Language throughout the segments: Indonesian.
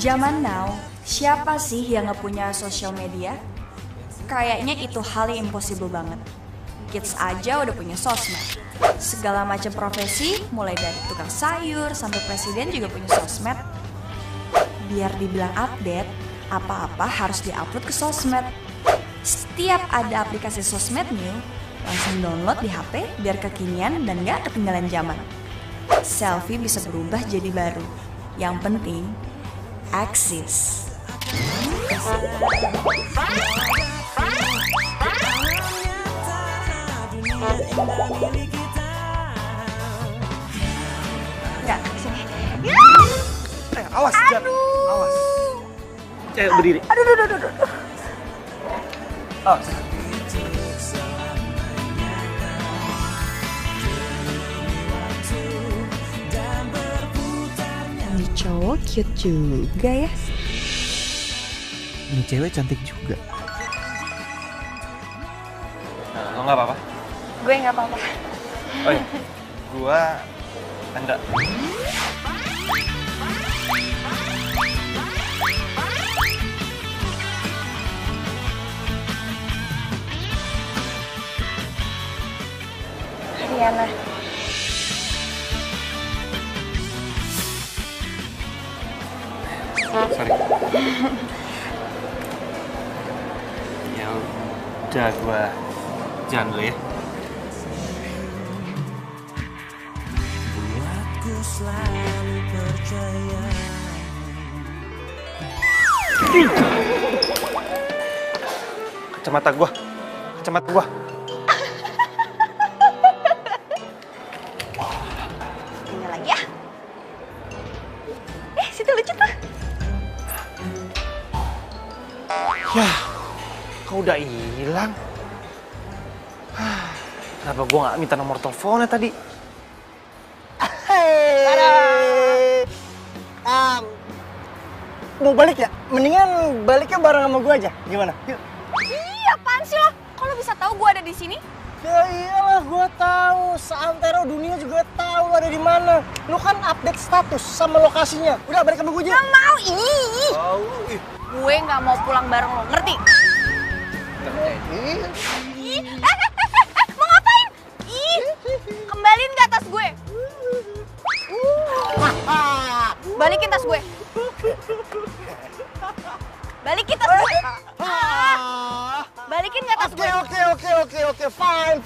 Zaman now, siapa sih yang nggak punya sosial media? Kayaknya itu hal yang impossible banget. Kids aja udah punya sosmed. Segala macam profesi, mulai dari tukang sayur sampai presiden juga punya sosmed. Biar dibilang update, apa-apa harus diupload ke sosmed. Setiap ada aplikasi sosmed new, langsung download di HP biar kekinian dan gak ketinggalan zaman. Selfie bisa berubah jadi baru. Yang penting, eksis. Enggak, sini. Awas, Jan. Awas. Cewek berdiri. Aduh. Awas. Ini cowok cute juga ya. Ini cewek cantik juga. Nah, lo nggak apa-apa? Gue nggak apa-apa. Oh iya, gua enggak. Riana. Sorry. Ya udah, gua jalan dulu ya. Buatku selalu percaya. Kacamata gua. Tinggal lagi ya. Situ lucu tuh. Yah, kau udah hilang. Kenapa gua nggak minta nomor teleponnya tadi? Mau balik ya? Mendingan baliknya bareng sama gue aja. Gimana? Yuk. Iya, apaan sih lo? Kok lo bisa tahu gue ada di sini? Ya iyalah, gue tahu. Seantero dunia juga tahu lo ada di mana. Lo kan update status sama lokasinya. Udah balik sama gue aja. Gak mau, Oh, Gue nggak mau pulang bareng lo, ngerti? Mau ngapain? Kembaliin gak tas gue? Balikin tas gue. Balikin tas gue. Balikin gak tas gue? Oke. Fine.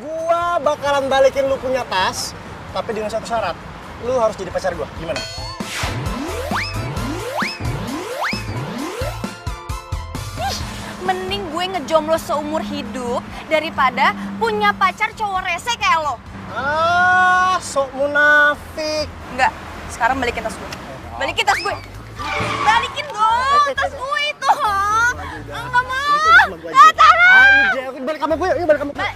Gua bakalan balikin lu punya tas, tapi dengan satu syarat. Lu harus jadi pacar gua. Gimana? Mending gue ngejomblo seumur hidup daripada punya pacar cowok rese kayak lo. Sok munafik. Enggak, sekarang balikin tas gue. Balikin tas gue. Balikin dong tas gue itu. Enggak mau. Enggak taruh. Balik sama gue, yuk balik sama gue.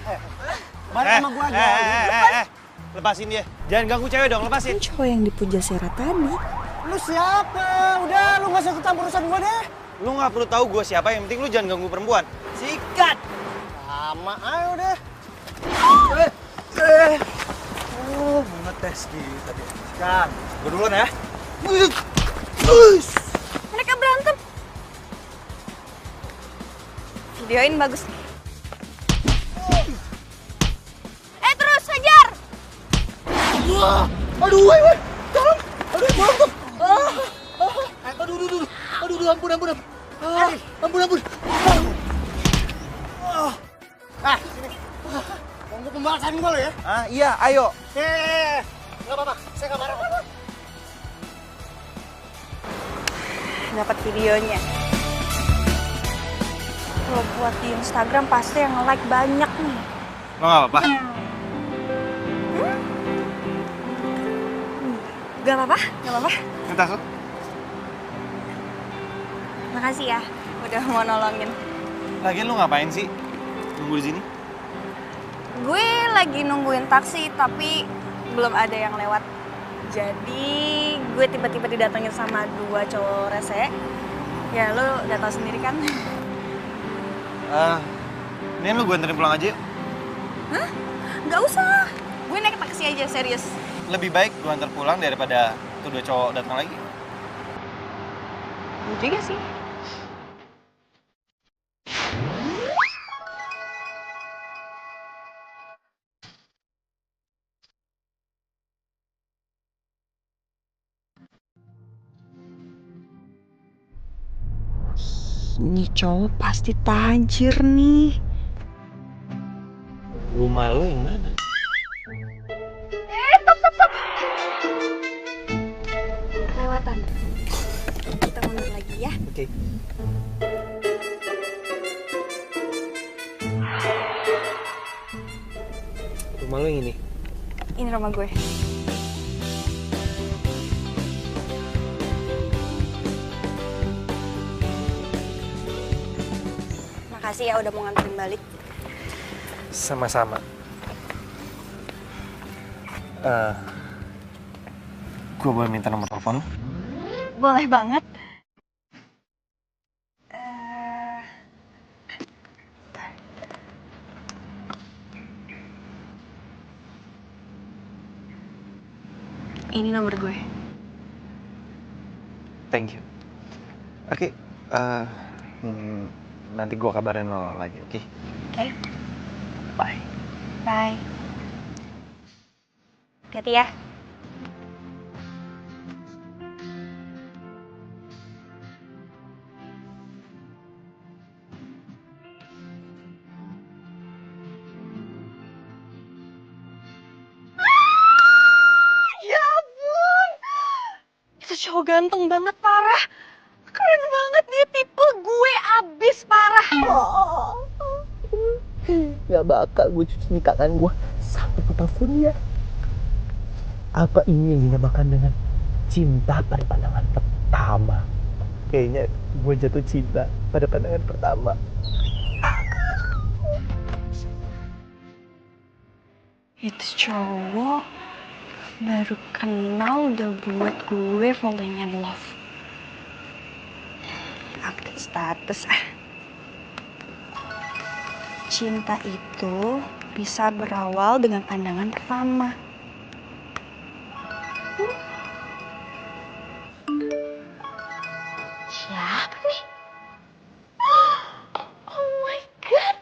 Balik sama gue aja. Lepasin dia. Jangan ganggu cewek dong, lepasin. Kan cowok yang dipuja Sera tadi. Lu siapa? Udah, lu gak usah ikut campur urusan gue deh. Lu nggak perlu tahu gue siapa, yang penting lu jangan ganggu perempuan. Sikat! Sama ayo deh. Oh, mau ngetes kita dia. Sikat. Gue duluan ya. Mereka berantem. Videoin bagus nih. Terus hajar. Aduh, woi. Tolong. Aduh, tolong. Aduh, ampun. Ampun. Sini. Tunggu pembahasan gue lo ya. Iya, ayo. Nggak apa-apa, saya nggak marah. Dapat videonya. Kalau buat di Instagram pasti yang like banyak nih. Lo nggak apa-apa? Gak apa-apa. Ini tas lo? Makasih ya, udah mau nolongin. Lagian lu ngapain sih? Tunggu di sini? Gue lagi nungguin taksi, tapi belum ada yang lewat. Jadi gue tiba-tiba didatengin sama dua cowok rese. Ya lo udah tau sendiri kan. Mendingan lu gue anterin pulang aja yuk. Hah? Gak usah. Gue naik taksi aja, serius. Lebih baik gue antar pulang daripada tuh dua cowok datang lagi. Lu juga sih. Ini cowok pasti tajir nih. Rumah lo yang mana? Stop. Kelewatan. Kita mundur lagi ya. Oke. Rumah lo yang ini? Ini rumah gue. Makasih ya udah mau nganterin balik. Sama-sama. Gue boleh minta nomor telepon lo? Boleh banget. Bentar. Ini nomor gue. Thank you. Oke, nanti gue kabarin lo lagi, oke? Oke. Bye. Bye. Hati-hati ya. Ya ampun. Itu cowok ganteng banget, parah. Keren banget, dia tipe gue abis, parah. Gak bakal gue cuci tangan gue sampai ke teleponnya. Apa ini yang dinamakan dengan cinta pada pandangan pertama? Kayaknya gue jatuh cinta pada pandangan pertama. Itu cowok baru kenal udah buat gue falling in love. Update status Cinta itu bisa berawal dengan pandangan pertama. Siapa nih? Oh my god,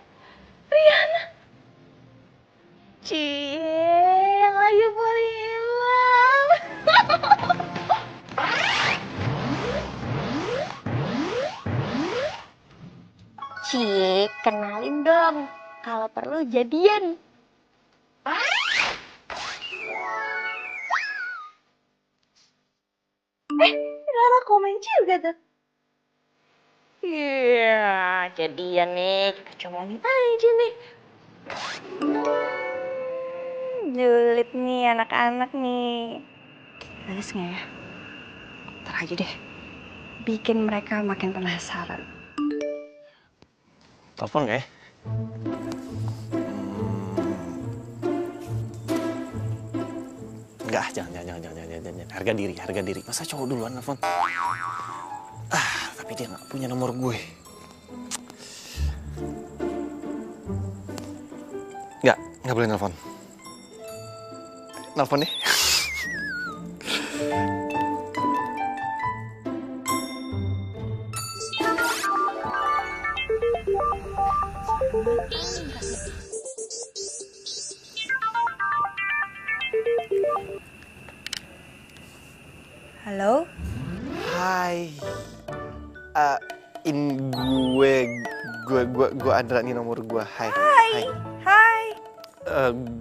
Rihanna. Yang lagi falling in love. Kenalin dong. Kalau perlu jadian. Rara komen juga tuh. Iya, jadian nih. Kita comongin aja nih. Julid nih anak-anak nih. Bagus nggak ya? Ntar aja deh. Bikin mereka makin penasaran. Telepon nggak ya? Enggak, jangan. Harga diri. Masa cowok duluan nelfon? Tapi dia nggak punya nomor gue. Nggak boleh nelfon. Nelfon deh. Halo? Hai. Gue Andra, nih nomor gue. Hai. Hai.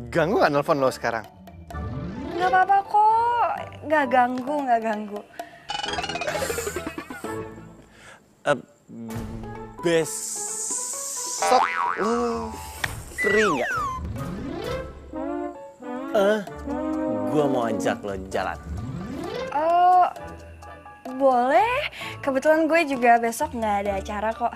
Ganggu nggak nelfon lo sekarang? Nggak apa-apa kok. Nggak ganggu. Besok lo free nggak? Gue mau ajak lo jalan. Oh, boleh. Kebetulan gue juga besok nggak ada acara kok.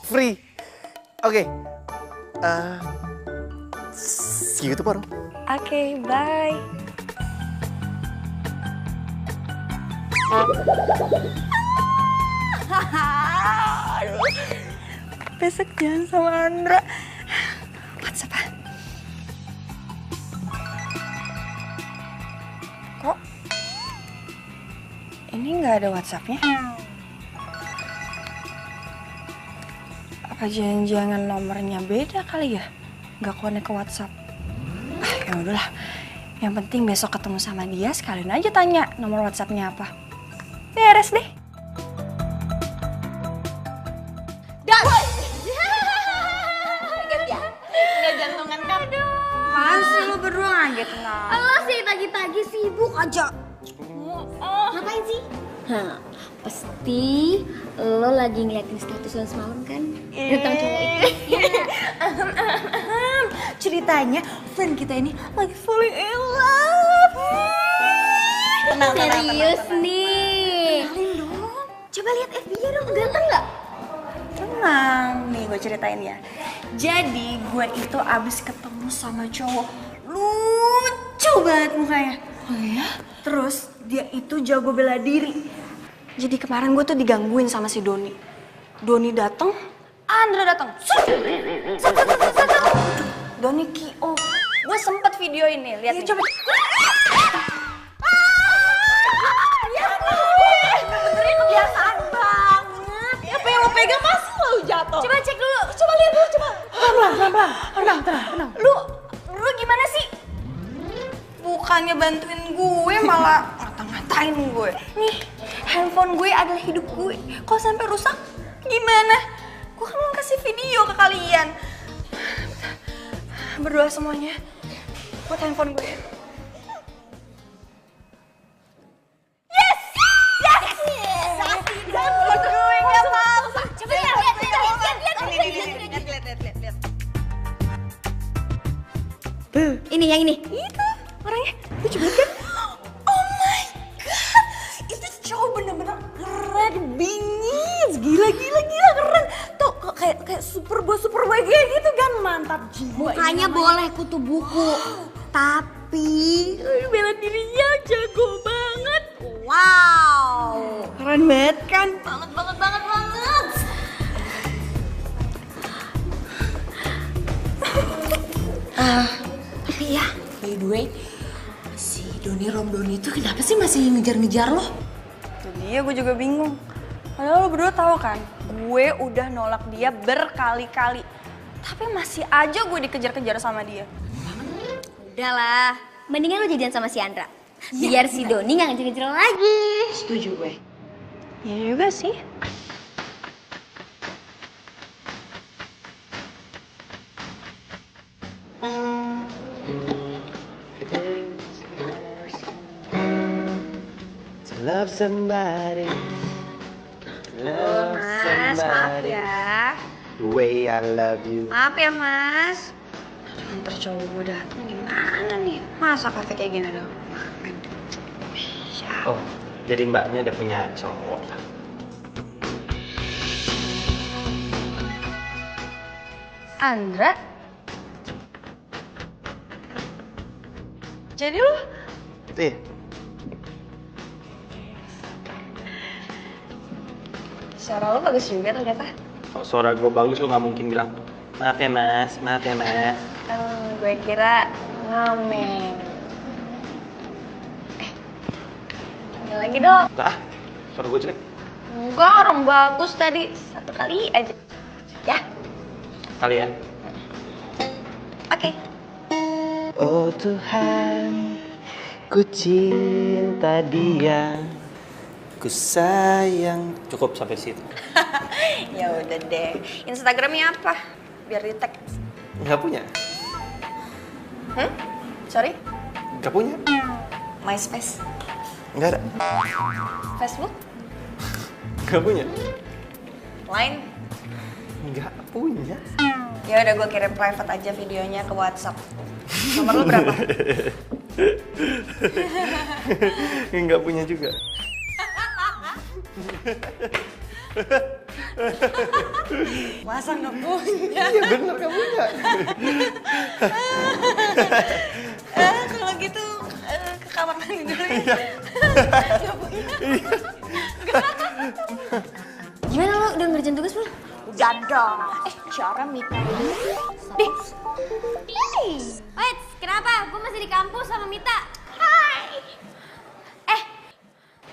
Free. Oke. See you tomorrow. Oke, bye. Besok jalan sama Andra. WhatsApp apa? Kok ini nggak ada WhatsAppnya? Apa jangan-jangan nomornya beda kali ya? Nggak connect ke WhatsApp. Ya udahlah. Yang penting besok ketemu sama dia sekalian aja tanya nomor WhatsAppnya apa. Beres deh. Dan nggak jantungan kan? Apaan sih lu berdua ngaget nah? Lo sih pagi-pagi sibuk aja. Ngapain sih? Hah, pasti lo lagi ngeliatin status lo semalam kan? Tentang cowok itu. Ceritanya friend kita ini lagi falling in love. Serius nih? Kenalin dong. Coba lihat FB-nya dong, ganteng nggak? Tenang, nih gue ceritain ya. Jadi gue itu abis ketemu sama cowok lucu banget mukanya. Oh ya? Terus dia itu jago bela diri. Jadi kemarin gue tuh digangguin sama si Doni. Doni dateng, Andra dateng. Doni Kio. Gue sempet video ini, lihat nih. Coba. Bener-bener kebiasaan banget. Apa yang lo pegang masih lo jatuh. Coba cek dulu. Coba lihat dulu, coba. Tenang. Lu gimana sih? Bukannya bantuin gue, malah ngata-ngatain gue. Nih, handphone gue adalah hidup gue. Kalau sampai rusak, gimana? Gue kan mau kasih video ke kalian. Berdoa semuanya buat handphone gue. Yes! Handphone gue nggak apa-apa. Coba lihat. Ini yang ini. Itu orangnya lucu banget kan? Oh my god, itu cowok bener-bener keren, bingits, gila keren. Tuh kok kayak super boy kayak gitu kan, mantap jiwa. Mukanya boleh kutu buku, tapi bela dirinya jago banget. wow. Keren banget kan? Banget. Tapi ya, by the way, si Doni itu kenapa sih masih ngejar-ngejar lo? Itu dia, gue juga bingung. Padahal lo berdua tahu kan, gue udah nolak dia berkali-kali. Tapi masih aja gue dikejar-kejar sama dia. Udahlah, mendingan lo jadian sama si Andra. Biar si Doni nggak ngejar-ngejar lo lagi. Setuju gue. Ya juga sih. To love somebody. Mas, maaf ya. The way I love you. Maaf ya, Mas. Ntar cowok gue dateng gimana nih? Masa kafe kayak gini dong? Siapa? Oh, jadi mbaknya udah punya cowok. Andra? Jadi lo? Itu ya? Suara lo bagus juga ternyata. Kalau suara gue bagus, lo nggak mungkin bilang maaf ya mas. Gue kira ngamen. Ini lagi dong. Enggak, suara gue jelek. Enggak, orang bagus tadi. Satu kali aja. Ya, Kalian. oke. Oh Tuhan, ku cinta dia, ku sayang. Cukup sampai situ. Ya udah deh. Instagramnya apa? Biar di tag. Nggak punya. Sorry? Nggak punya. MySpace. Nggak ada. Facebook? Nggak punya. Line? Nggak punya. Ya udah, gue kirim private aja videonya ke WhatsApp. Nomor lu berapa? Nggak punya juga. Masa nggak punya? Iya bener nggak punya. Kalau gitu ke kamar mandi dulu ya. Nggak punya. Gimana lo udah ngerjain tugas belum? Udah dong. Cara meeting. Dih,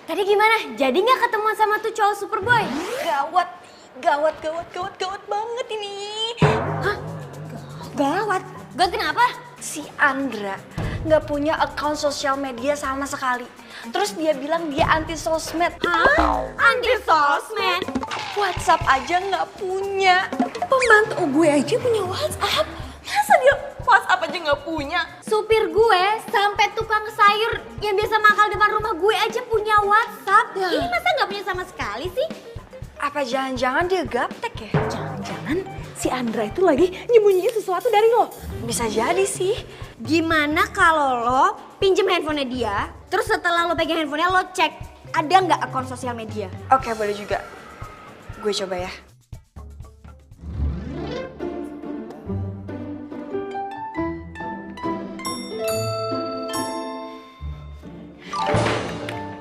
Tadi gimana? Jadi nggak ketemuan sama tuh cowok Superboy? Gawat banget ini. Hah? Gawat? Gawat kenapa? Si Andra nggak punya account sosial media sama sekali. Terus dia bilang dia anti sosmed. Hah? Anti sosmed? WhatsApp aja nggak punya. Pembantu gue aja punya WhatsApp. Masa dia WhatsApp aja nggak punya? Supir gue sampai tukang sayur yang biasa makan depan rumah gue aja punya WhatsApp. Ya. Ini masa nggak punya sama sekali sih? Apa jangan-jangan dia gaptek ya? Jangan-jangan si Andra itu lagi nyembunyiin sesuatu dari lo. Bisa jadi sih. Gimana kalau lo pinjem handphonenya dia, terus setelah lo pegang handphonenya lo cek ada nggak akun sosial media? Oke, boleh juga. Gue coba ya.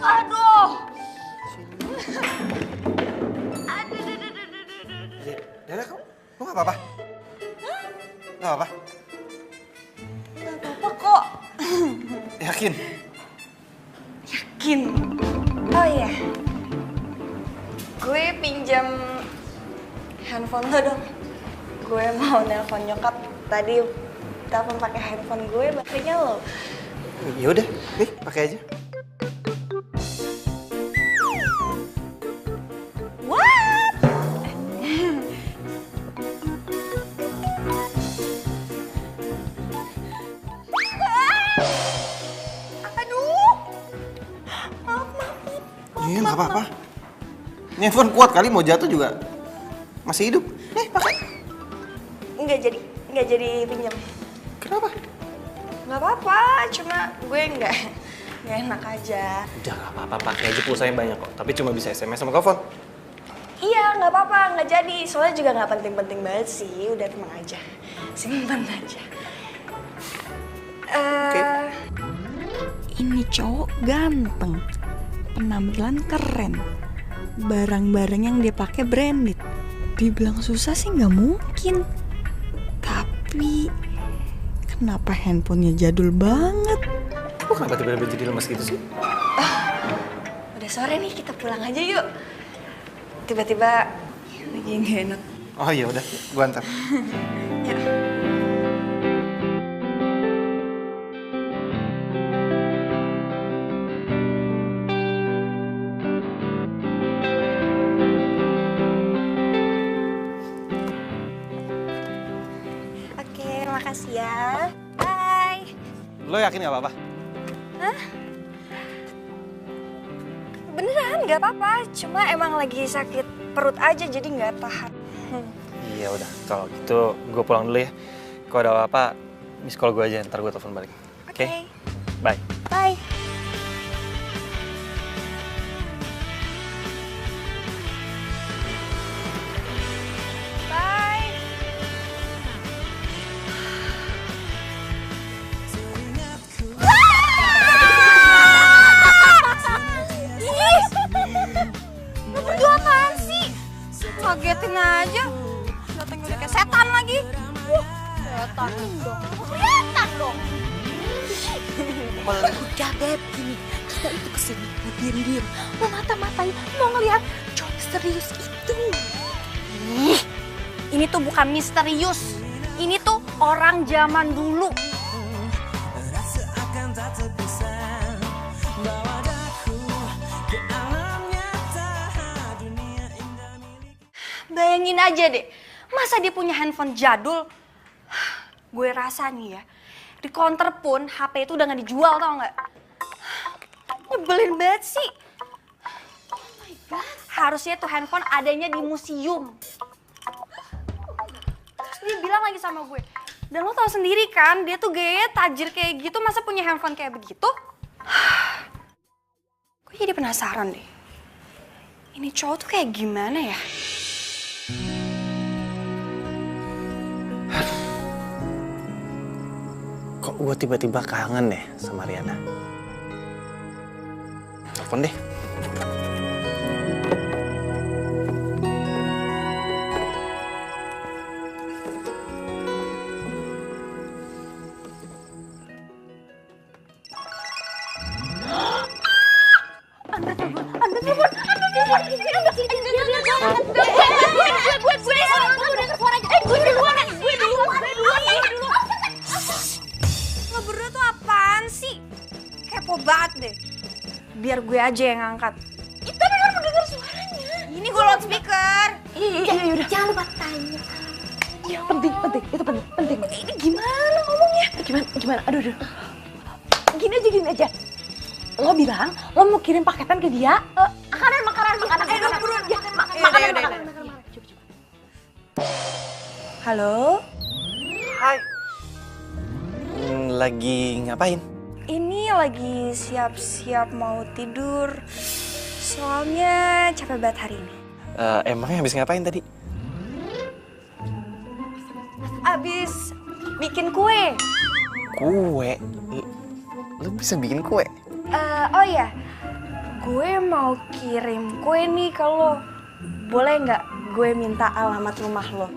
Aduh. Dara, kamu nggak apa-apa? Nggak apa-apa? Gak apa-apa kok. Yakin? Yakin. Oh iya. Gue pinjam handphone lo dong. Gue mau nelpon nyokap. Tadi telepon pakai handphone gue, baterainya lo. Ya udah, nih pakai aja. What? Aduh. Maaf. Iya, nggak apa-apa. Ini handphone kuat kali, mau jatuh juga masih hidup. Nih, pakai. Nggak jadi pinjam. Kenapa? Nggak apa-apa, cuma gue nggak enak aja. Udah nggak apa-apa, pakai aja pulsanya banyak kok. Tapi cuma bisa SMS sama telepon. Iya, nggak apa-apa, nggak jadi. Soalnya juga nggak penting-penting banget sih. Udah tenang aja, simpan aja. Oke. Ini cowok ganteng, penampilan keren, barang-barang yang dia pakai branded. Dibilang susah sih nggak mungkin. Tapi kenapa handphonenya jadul banget? Kok kenapa tiba-tiba jadi lemas gitu sih? Udah sore nih, kita pulang aja yuk. Tiba-tiba lagi nggak enak. Oh iya udah, gua antar. Ya. Oke, makasih ya. Bye. Lo yakin nggak apa-apa? Beneran nggak apa-apa, cuma emang lagi sakit perut aja jadi nggak tahan. Iya udah, kalau gitu gue pulang dulu ya. Kalau ada apa-apa, miss call gue aja, ntar gue telepon balik. Oke? Bye. Bye. Bye. Lu berdua apaan sih? Ngagetin aja. Datangnya udah kayak setan lagi. Setan dong. Kelihatan dong. Udah Beb, gini. Kita itu kesini mau diem-diem. Mau mata-matain, mau ngeliat cowok misterius itu. Ini tuh bukan misterius. Ini tuh orang zaman dulu. Bayangin aja deh, masa dia punya handphone jadul? Gue rasa nih ya, di counter pun HP itu udah gak dijual, tau gak? Nyebelin banget sih. Oh my God. Harusnya tuh handphone adanya di museum. Terus dia bilang lagi sama gue, dan lo tau sendiri kan, dia tuh gaya tajir kayak gitu, masa punya handphone kayak begitu? Gue jadi penasaran deh, ini cowok tuh kayak gimana ya? Kok gue tiba-tiba kangen deh sama Riana? Telepon deh. Angkat telepon. Lo berdua tuh apaan sih? Kepo banget deh. Biar gue aja yang ngangkat. Kita benar mendengar suaranya. Ini gue loudspeaker. Iya, jangan lupa tanya. Iya, penting, itu penting. Ini gimana ngomongnya? Gimana? Aduh. Gini aja. Lo bilang, lo mau kirim paketan ke dia? Makanan. buruan. Ya, makanan. Coba. Halo? Hai. Lagi ngapain? Ini lagi siap-siap mau tidur. Soalnya capek banget hari ini. Emangnya habis ngapain tadi? Abis bikin kue. Kue? Lu bisa bikin kue? Oh iya, gue mau kirim kue nih ke lo. Boleh nggak gue minta alamat rumah lo?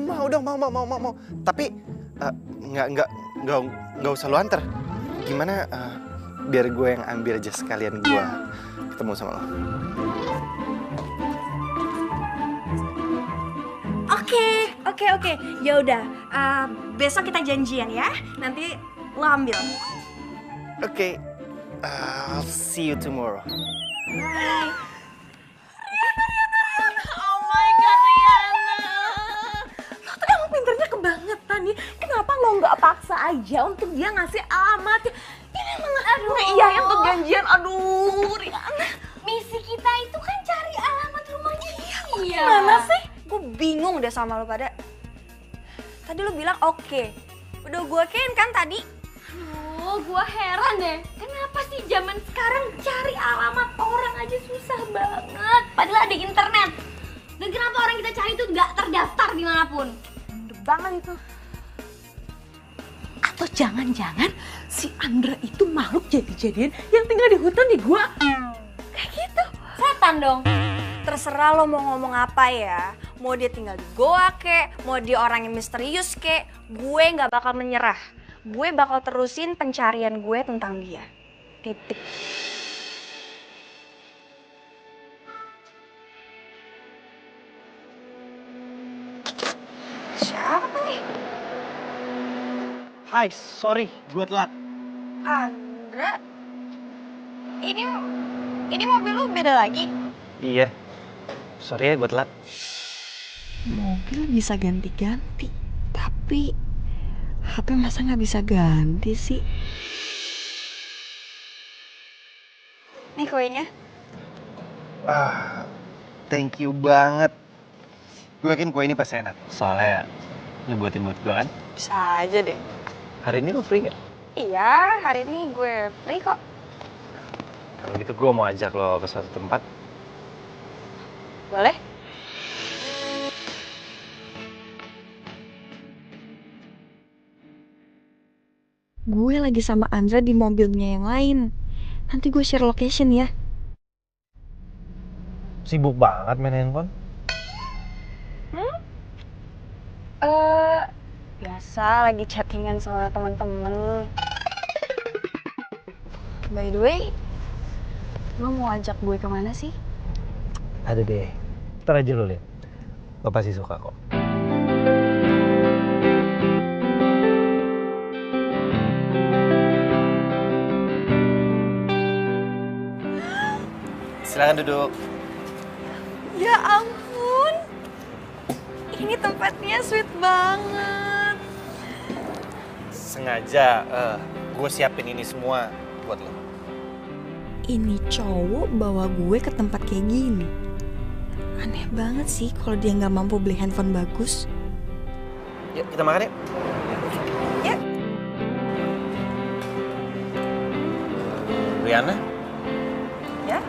Mau dong, mau. Tapi nggak usah lu anter. Gimana biar gue yang ambil aja sekalian gue ketemu sama lo. Oke. Ya udah, besok kita janjian ya. Nanti lo ambil. Oke. I'll see you tomorrow. Bye. Oh my God, Riana. Lo tuh emang pinternya kebangetan nih. Kenapa lo nggak paksa aja untuk dia ngasih alamatnya? Ini emang ngeiyain untuk janjian. Aduh, Riana. Misi kita itu kan cari alamat rumahnya dia. Iya. Gimana sih? Gue bingung deh sama lo pada. Tadi lo bilang oke. Udah gue okein kan tadi? Oh, gua heran deh. Kenapa sih zaman sekarang cari alamat orang aja susah banget? Padahal ada internet. Dan kenapa orang kita cari itu nggak terdaftar dimanapun? Bener banget itu. Atau jangan-jangan si Andra itu makhluk jadi-jadian yang tinggal di hutan di gua. Kayak gitu. Setan dong. Terserah lo mau ngomong apa ya. Mau dia tinggal di goa kek, mau dia orang yang misterius kek, gue nggak bakal menyerah. Gue bakal terusin pencarian gue tentang dia. Titik. Siapa nih? Hai, sorry, gue telat. Andra? Ini mobil lu beda lagi? Iya. Sorry ya gue telat. Mobil bisa ganti-ganti, tapi HP masa nggak bisa ganti sih? Nih kuenya. Thank you banget. Gue yakin kue ini pasti enak. Soalnya ngebuatin buat gue kan. Bisa aja deh. Hari ini lo free gak? Iya, hari ini gue free kok. Kalau gitu gue mau ajak lo ke suatu tempat. Boleh? Gue lagi sama Andra di mobilnya yang lain. Nanti gue share location ya. Sibuk banget main handphone. Biasa lagi chattingan sama teman-teman. By the way, lo mau ajak gue kemana sih? Ada deh. Ntar aja lo lihat. Lo pasti suka kok. Silakan duduk. Ya ampun, ini tempatnya sweet banget. Sengaja gue siapin ini semua buat lo. Ini cowok bawa gue ke tempat kayak gini. Aneh banget sih kalau dia nggak mampu beli handphone bagus. Yuk kita makan yuk. Ya. Riana? Ya?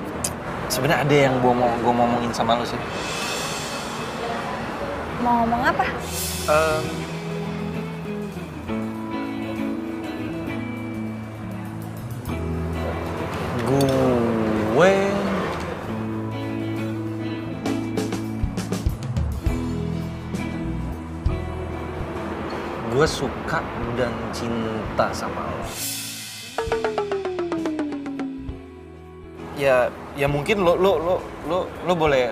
Sebenarnya ada yang gue mau ngomongin sama lo sih. Mau ngomong apa? Gue suka dan cinta sama lo. ya mungkin lo boleh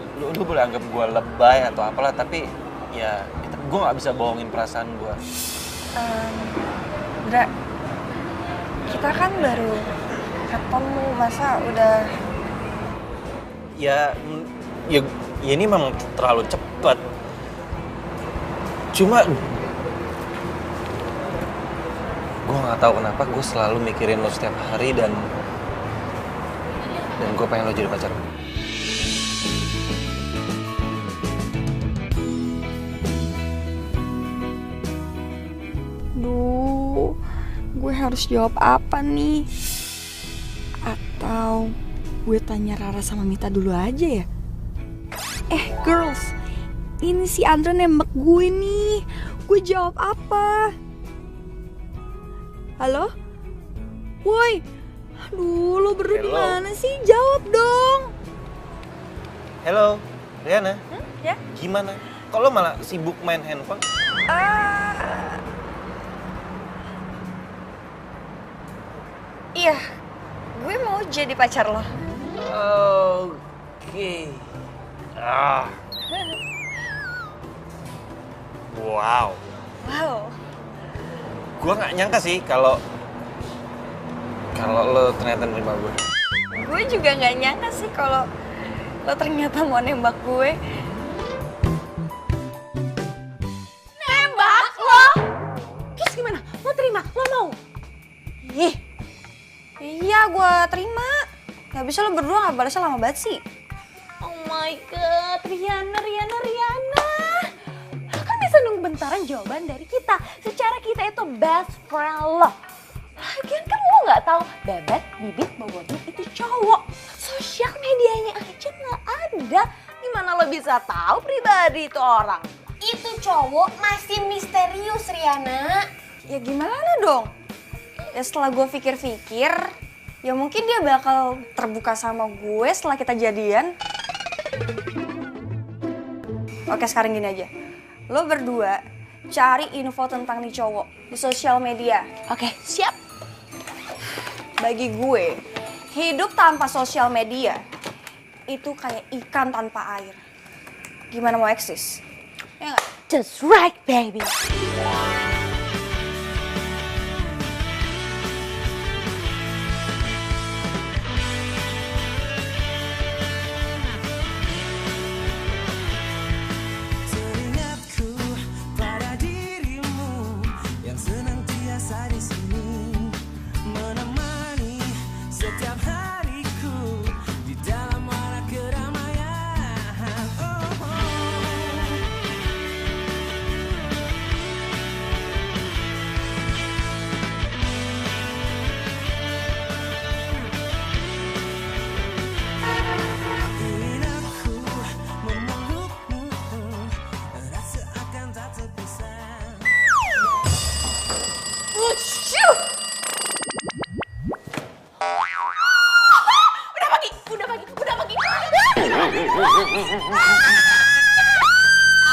anggap gue lebay atau apalah, tapi ya gue nggak bisa bohongin perasaan gue. Dra, kita kan baru ketemu, masa udah... Ya ini memang terlalu cepat. Cuma gue nggak tahu kenapa gue selalu mikirin lo setiap hari dan gue pengen lo jadi pacar gue. Duh, gue harus jawab apa nih? Atau gue tanya Rara sama Mita dulu aja ya? Girls, ini si Andra nembak gue nih. Gue jawab apa? Halo? Woi, aduh, lo berdua di mana sih? Jawab dong. Halo, Riana. Ya? Gimana? Kok lo malah sibuk main handphone? Iya, gue mau jadi pacar lo. Oke. Wow. Gue nggak nyangka sih kalau lo ternyata nerima gue. Gue juga nggak nyangka sih kalau lo ternyata mau nembak gue. Nembak lo? Terus gimana? Lo terima? Lo mau? Iya, gue terima. Gak bisa lo berdua nggak balasnya lama banget sih. Oh my god, Riana. Lo kan bisa nunggu bentaran jawaban dari kita. Secara kita itu best friend lo. Lagian kan lo nggak tahu Bebek, Bibit, Bobotnya itu cowok. Sosial medianya aja nggak ada. Gimana lo bisa tahu pribadi itu orang? Itu cowok masih misterius, Riana. Ya gimana dong? Ya setelah gue pikir-pikir, ya mungkin dia bakal terbuka sama gue setelah kita jadian. Oke, sekarang gini aja. Lo berdua cari info tentang nih cowok di sosial media. Oke, siap. Bagi gue, hidup tanpa sosial media itu kayak ikan tanpa air. Gimana mau eksis? Ya nggak? Just right, baby.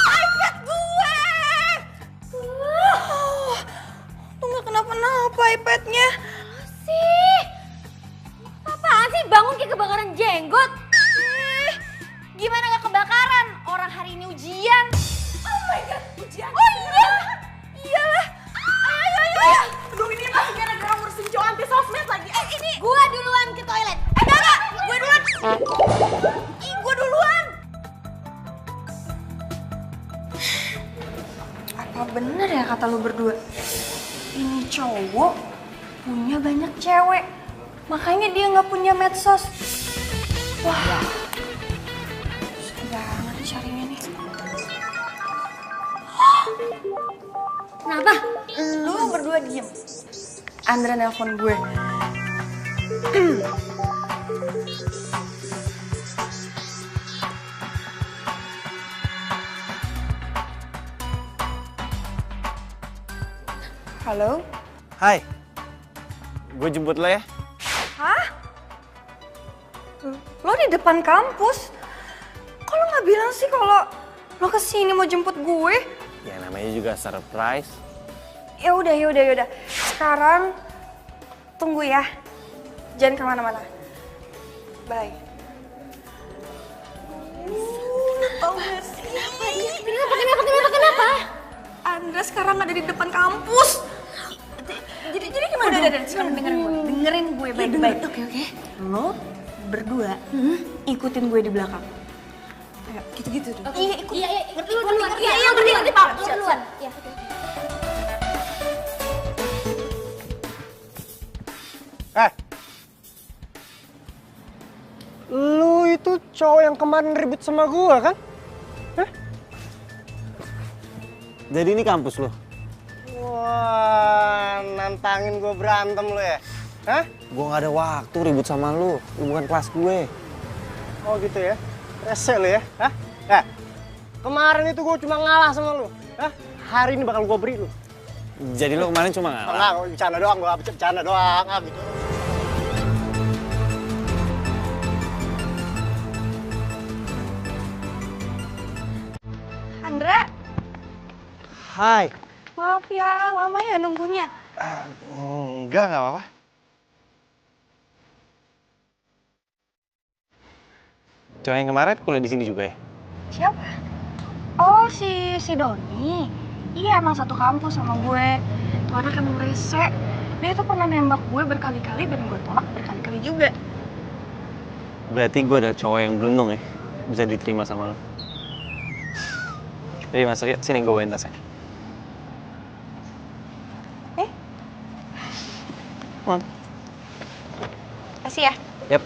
iPad gue! Tuh nggak kenapa-napa iPadnya. Sih, apaan sih bangun kayak kebakaran jenggot? Gimana nggak kebakaran? Orang hari ini ujian. Oh my god, ujian. Oh iya, iyalah. Ayo. Aduh, ini mah gara-gara ngurusin cowok anti sosmed lagi. Ini Gua duluan ke toilet. enggak, gue duluan. Gue duluan. Apa bener ya kata lu berdua? Ini cowok punya banyak cewek, makanya dia nggak punya medsos. Wah, susah banget carinya nih. Kenapa? Lu berdua diem. Andra nelpon gue. Halo? Hai, gue jemput lo ya. Hah? Lo di depan kampus? Kok lo nggak bilang sih kalau lo kesini mau jemput gue? Ya namanya juga surprise. Ya udah. Sekarang tunggu ya. Jangan kemana-mana. Bye. Tau gak sih? Kenapa? Andra sekarang ada di depan kampus. Jadi gimana? Udah, sekarang dengerin gue baik-baik. Oke. Lo berdua ikutin gue di belakang. Ayo, gitu-gitu deh. Iya, ikut. Lu duluan. Iya, yang nanti Pak. Lu duluan. Iya, oke. Lu itu cowok yang kemarin ribut sama gua kan? Hah? Jadi ini kampus lo? Wah, nantangin gua berantem lu ya? Hah? Gue gak ada waktu ribut sama lu bukan kelas gue. Oh gitu ya? Rese lu ya? Hah? Kemarin itu gua cuma ngalah sama lu. Hah? Hari ini bakal gua beri lu. Jadi lo kemarin cuma ngalah? Enggak, bercanda doang, gua bercanda doang. Gitu. Andra, Hai. maaf ya, lama ya nunggunya. Enggak apa-apa. Cowok yang kemarin kuliah di sini juga ya? Siapa? Oh, si Doni. Iya, emang satu kampus sama gue. Tuh anak emang rese. Dia tuh pernah nembak gue berkali-kali dan gue tolak berkali-kali juga. Berarti gue ada cowok yang beruntung ya? Bisa diterima sama lo. Jadi masuk ya, sini gue bawain tasnya. Come on. Kasih ya. Yap.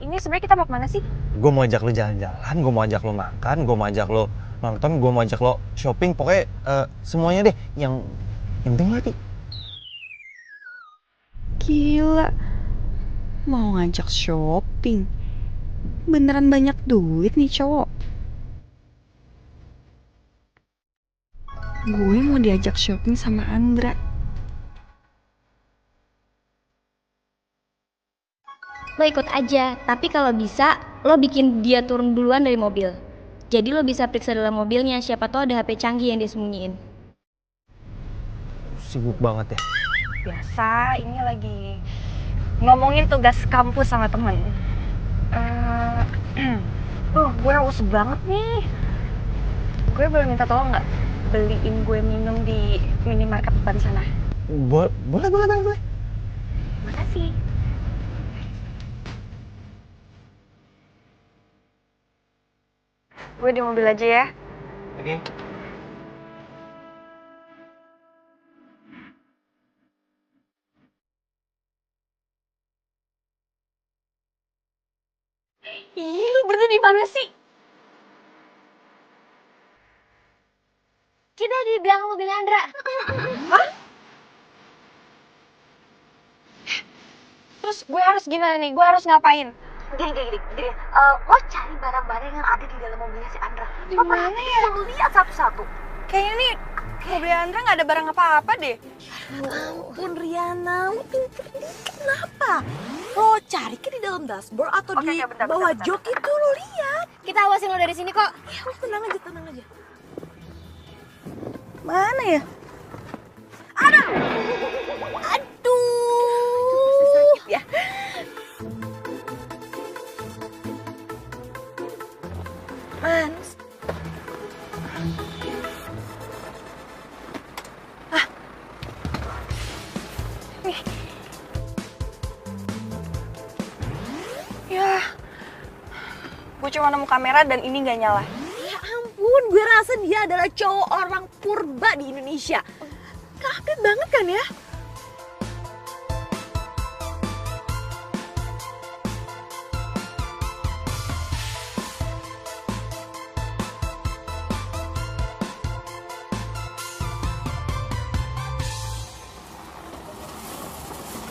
Ini sebenarnya kita mau kemana sih? Gue mau ajak lo jalan-jalan, gue mau ajak lo makan, gue mau ajak lo nonton, gue mau ajak lo shopping, pokoknya semuanya deh yang penting lagi. Gila, mau ngajak shopping. Beneran banyak duit nih cowok. Gue mau diajak shopping sama Andra. Lo ikut aja, tapi kalau bisa lo bikin dia turun duluan dari mobil. Jadi lo bisa periksa dalam mobilnya, siapa tahu ada HP canggih yang dia sembunyiin. Sibuk banget ya. Biasa, ini lagi ngomongin tugas kampus sama temen. Gue haus banget nih. Gue boleh minta tolong nggak beliin gue minum di minimarket depan sana? Boleh. Makasih. Gue di mobil aja ya. Oke. Ih, lu berdua di mana sih? Kita di belakang mobil Andra. Terus gue harus gimana nih? Gue harus ngapain? Gini. Lo cari barang-barang yang ada di dalam mobilnya si Andra. Gimana ya? Lo lihat satu-satu. Kayaknya nih mobil Andra nggak ada barang apa-apa deh. Ampun Riana, lo pinter dikit kenapa? Lo cari ke di dalam dashboard atau Oke, di bentar, bawah bentar. jok itu lo lihat. Kita awasin lo dari sini kok. Ya lo tenang aja. Mana ya? Aduh. Sakit ya. Man. Ya, gue cuma nemu kamera dan ini nggak nyala. Ya ampun, gue rasa dia adalah cowok orang purba di Indonesia. Gak update banget kan ya?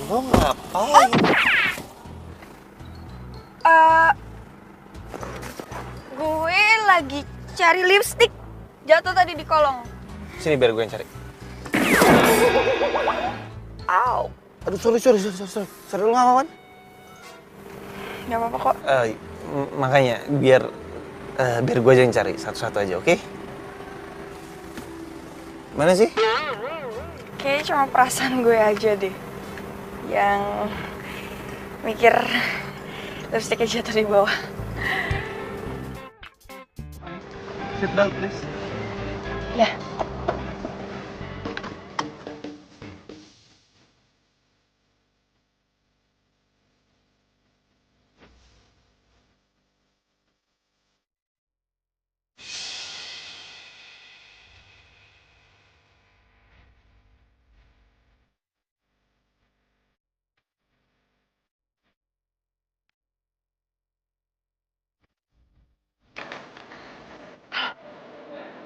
Lo ngapain? Gue lagi cari lipstick. Jatuh tadi di kolong. Sini biar gue yang cari. Au. Aduh, sorry. Sorry lu nggak apa-apa? Nggak apa-apa kok. Makanya biar gue aja yang cari satu-satu aja, oke? Mana sih? Kayaknya cuma perasaan gue aja deh yang mikir lipstiknya jatuh di bawah. Sit down, please. Ya.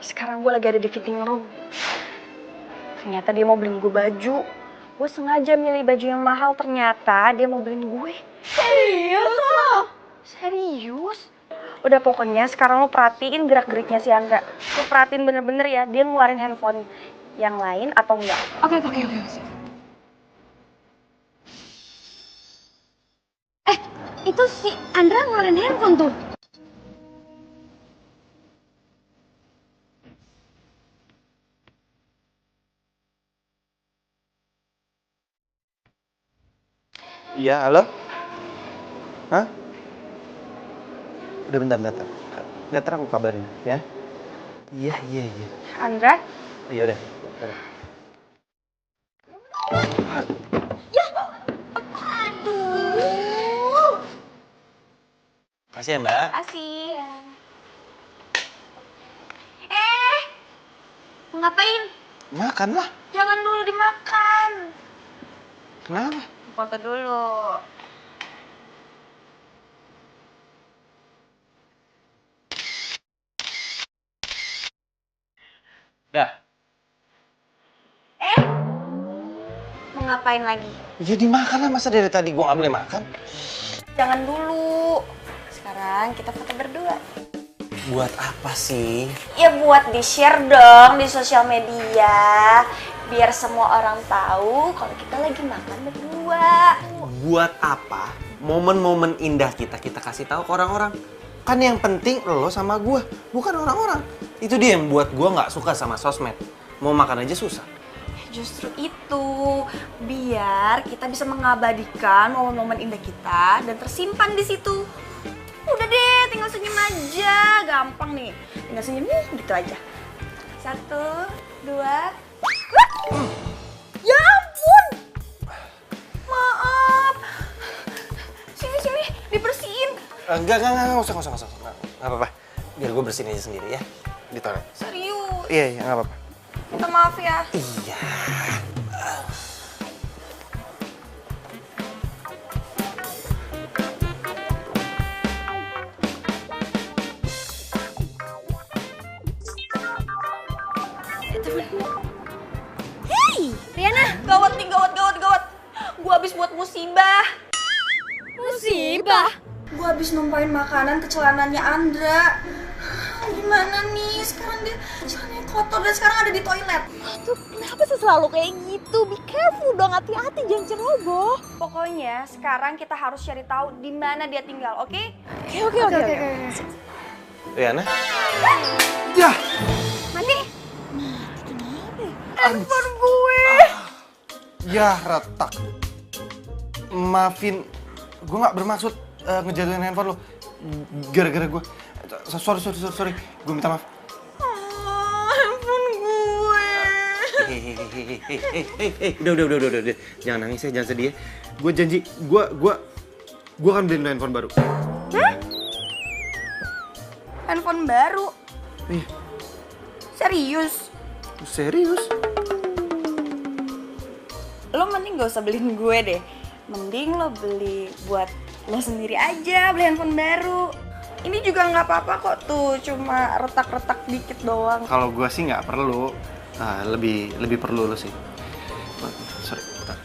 Sekarang gue lagi ada di fitting room. Ternyata dia mau beliin gue baju. Gue sengaja milih baju yang mahal, ternyata dia mau beliin gue. Serius lo? Serius? Udah pokoknya sekarang lo perhatiin gerak-geriknya si Andra. Lo perhatiin bener-bener ya, dia ngeluarin handphone yang lain atau enggak. Oke. Itu si Andra ngeluarin handphone tuh. Iya, halo? Hah? Udah bentar. Bentar aku kabarin, ya? Iya. Andra? Iya udah. Aduh. Makasih ya, Mbak. Asih. Mau ngapain? Makan lah. Jangan dulu dimakan. Kenapa? Foto dulu. Dah. Mau ngapain lagi? Jadi makan lah, masa dari tadi gua nggak boleh makan? Jangan dulu. Sekarang kita foto berdua. Buat apa sih? Ya buat di-share dong di sosial media. Biar semua orang tahu kalau kita lagi makan berdua. Buat apa? Momen-momen indah kita kasih tahu ke orang-orang. Kan yang penting lo sama gue, bukan orang-orang. Itu dia yang buat gue nggak suka sama sosmed. Mau makan aja susah. Justru itu, biar kita bisa mengabadikan momen-momen indah kita dan tersimpan di situ. Udah deh, tinggal senyum aja, gampang nih. Tinggal senyum gitu aja. 1, 2. Ya ampun, maaf. Sini, dibersihin. Enggak usah. Nggak apa-apa. Biar gue bersihin aja sendiri ya. Di toilet. Serius. Iya, nggak apa-apa. Minta maaf ya. Iya. Riana, Gawat nih, gawat. Gua habis buat musibah. musibah. Gue habis numpahin makanan ke celananya Andra. Gimana nih? Sekarang dia celananya kotor dan sekarang ada di toilet. Tuh, kenapa sih selalu kayak gitu? Be careful dong, hati-hati jangan ceroboh. Pokoknya sekarang kita harus cari tahu di mana dia tinggal, oke? Oke. Riana? Ya. Mati. Handphone gue. Ya, retak. Maafin, gue nggak bermaksud ngejatuhin handphone lo. Gara-gara gue. Sorry. Gue minta maaf. Handphone gue. Hei, udah. Jangan nangis ya, jangan sedih ya. Gue janji, gue akan beliin lo handphone baru. Handphone baru? Iya. Serius? Serius? Lo mending gak usah beliin gue deh. Mending lo beli buat lo sendiri aja, beli handphone baru. Ini juga nggak apa-apa kok tuh, cuma retak-retak dikit doang. Kalau gue sih nggak perlu. Lebih perlu lo sih. Sorry, bentar.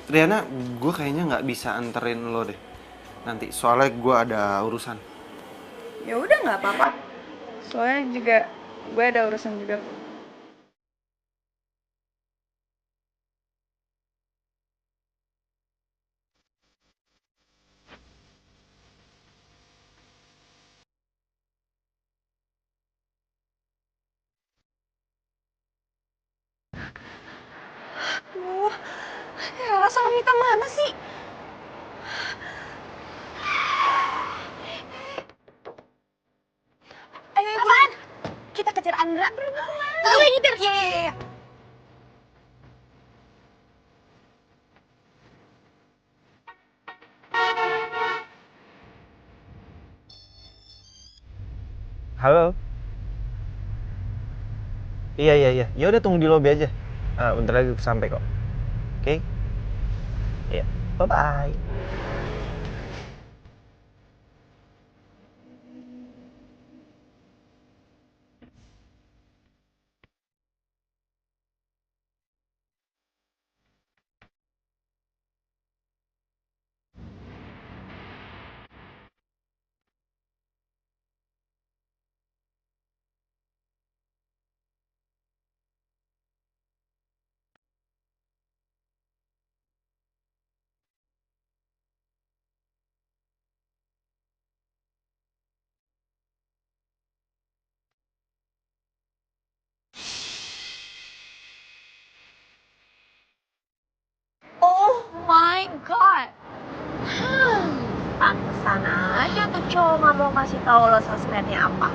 Riana, gue kayaknya nggak bisa anterin lo deh. Nanti, soalnya gue ada urusan. Ya udah nggak apa-apa. Soalnya juga gue ada urusan juga. Aduh, ya sama Mita mana sih? Ayo, apaan? Kita kejar Andra. Gue nyetir. Iya. Halo. Iya. Ya udah tunggu di lobby aja. Bentar lagi sampai kok. Oke? Iya. Bye bye. Oh my god. Pantesan aja tuh cowok nggak mau kasih tahu lo sosmednya apa.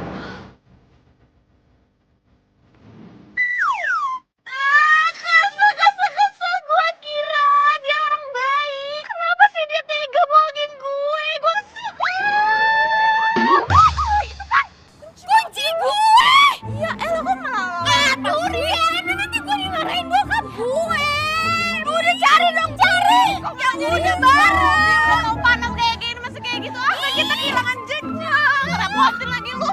Kesel, gue kira dia orang baik. Kenapa sih dia tega bohongin gue? Gue itu kan kunci gue. Ya elah kok malah. Aduh Rian, nanti gue dimarahin bokap gue. Udah cari dong, cari. Udah bareng. Udah mau panas kayak gini masih kayak gitu. Kita kehilangan jejak. Ngerepotin lagi lu.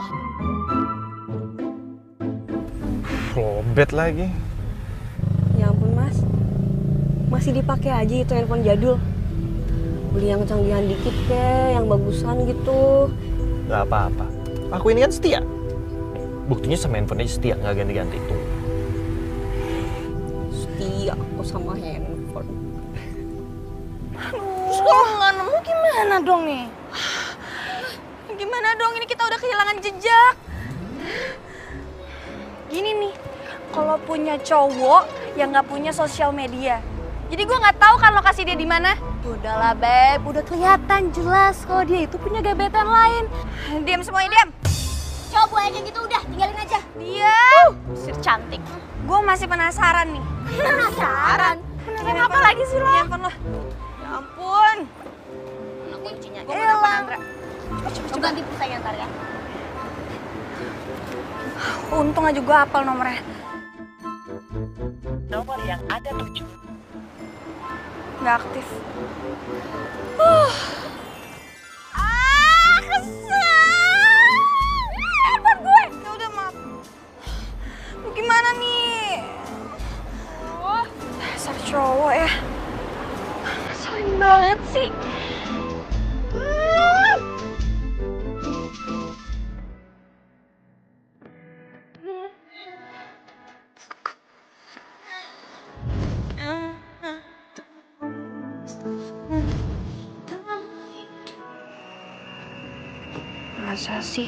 Lobet lagi. Ya ampun mas, masih dipakai aja itu handphone jadul. Beli yang canggihan dikit ke, yang bagusan gitu. Gak apa-apa. Aku ini kan setia. Buktinya sama handphone aja setia, nggak ganti-ganti itu. Setia aku sama handphone. Terus kalau nggak nemu gimana dong nih? Gimana dong, ini kita udah kehilangan jejak. Gini nih, kalau punya cowok yang nggak punya sosial media, jadi gue nggak tahu kan lokasi dia di mana. Udahlah beb, udah kelihatan jelas kalau dia itu punya gebetan lain. Diam semuanya, diam. Coba aja gitu udah, tinggalin aja. Diam. Sir cantik. Gue masih penasaran nih. Penasaran? Penasaran apa lagi sih lo? Handphone lo. Ya ampun. Mana kuncinya? Gue mau telepon Andra. Coba ganti pulsanya ntar ya. Untung aja gue hafal nomornya. Nomor yang Anda tuju Nggak aktif. Kesel. Handphone gue. Ya udah maaf. Gimana nih? Dasar cowok ya. Sering banget sih. Masa sih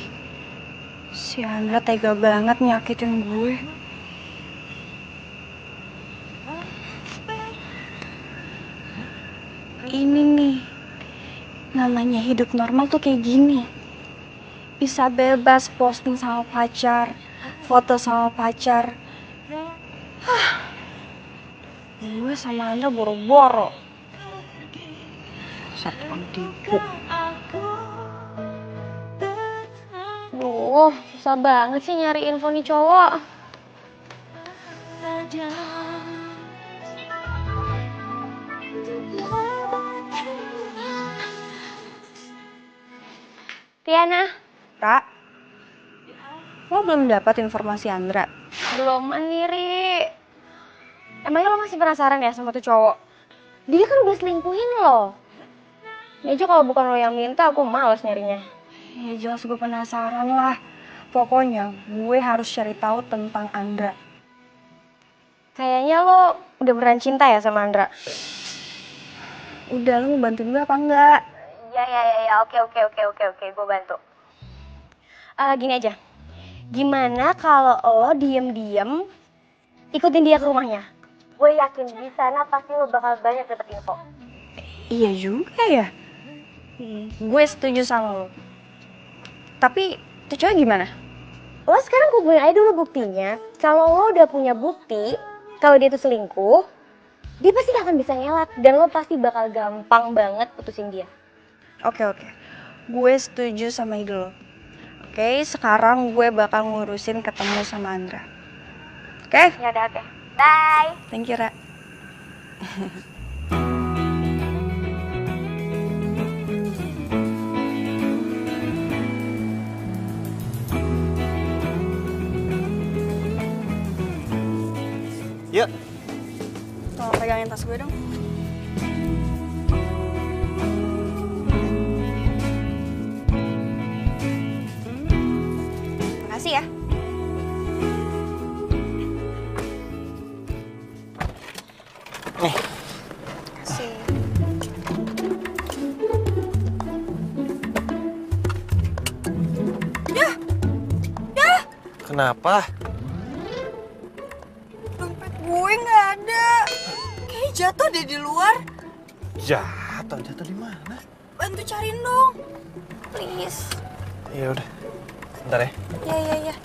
si Andra tega banget nyakitin gue? Ini nih, namanya hidup normal tuh kayak gini. Bisa bebas posting sama pacar, foto sama pacar. Gue sama Andra boro-boro. Satu tipu. Duh, susah banget sih nyari info nih cowok. Tiana, Ra, lo belum dapat informasi Andra? belum mandiri. Emangnya lo masih penasaran ya sama tuh cowok? Dia kan udah selingkuhin lo. Ya aja kalau bukan lo yang minta, aku males nyarinya. Ya jelas gue penasaran lah. Pokoknya gue harus cari tahu tentang Andra. Kayaknya lo udah beneran cinta ya sama Andra? Udah, lo mau bantuin gue apa enggak? Ya, oke, gue bantu. Gini aja, gimana kalau lo diem-diem ikutin dia ke rumahnya? Gue yakin di sana pasti lo bakal banyak dapet info. Iya juga ya. Gue setuju sama lo. Tapi tuh cowok gimana? Lo sekarang kumpulin aja dulu buktinya. Kalau lo udah punya bukti kalau dia tuh selingkuh, dia pasti gak akan bisa ngelak dan lo pasti bakal gampang banget putusin dia. Oke. Gue setuju sama ide lo. Oke, sekarang gue bakal ngurusin ketemu sama Andra. Oke? Ya udah, oke. Bye. Thank you, Ra. Yuk. Tolong pegangin tas gue dong. Makasih ya. Nih. Kasih. Kenapa? Dompet gue nggak ada. Kayak jatuh deh di luar. Jatuh di mana? Bantu cariin dong. Please. Ya udah. Bentar ya. Ya.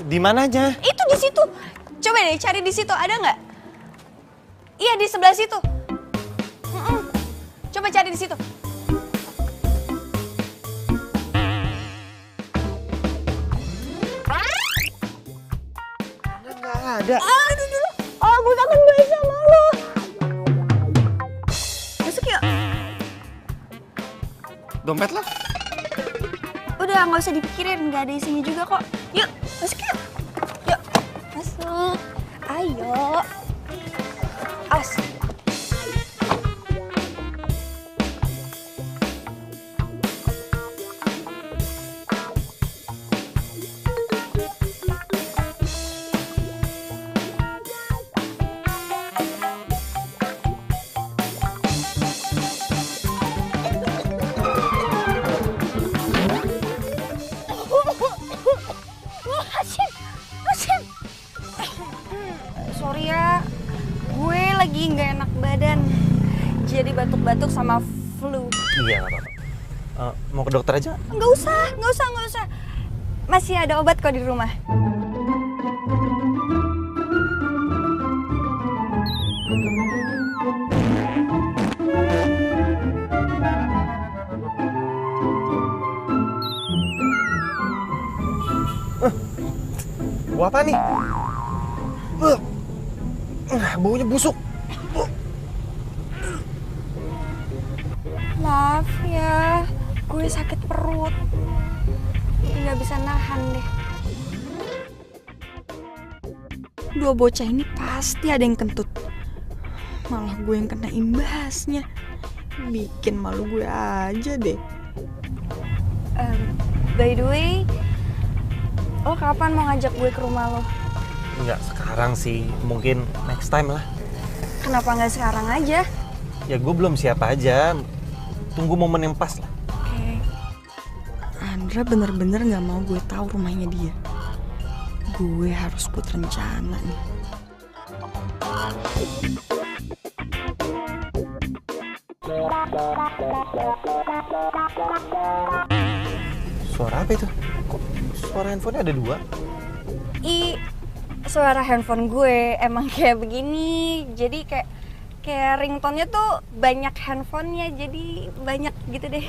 Di mana aja? Itu di situ. Coba deh cari di situ, ada nggak? Iya, di sebelah situ. Coba cari di situ. Nggak ada. Aduh dulu. Oh, gue kangen banget sama lo. Masuk yuk. Dompet lo? Udah, nggak usah dipikirin, nggak ada isinya juga kok. Yuk, masuk yuk. Yuk, masuk. Ayo. Awas. Sorry ya, gue lagi nggak enak badan. Jadi batuk-batuk sama flu. Iya, nggak apa-apa. Mau ke dokter aja? Nggak usah. Masih ada obat kok di rumah. Gua apa nih? Baunya busuk. Maaf ya, gue sakit perut. Nggak bisa nahan deh. Dua bocah ini pasti ada yang kentut. Malah gue yang kena imbasnya. Bikin malu gue aja deh. By the way, lo kapan mau ngajak gue ke rumah lo? Nggak sekarang sih, mungkin next time lah. Kenapa nggak sekarang aja? Ya gue belum siap aja. Tunggu momen yang pas lah. Oke. Andra bener-bener nggak mau gue tahu rumahnya dia. Gue harus buat rencana nih. Suara apa itu? Kok suara handphonenya ada dua? Suara handphone gue emang kayak begini. Jadi kayak ringtone-nya tuh banyak handphonenya, jadi banyak gitu deh.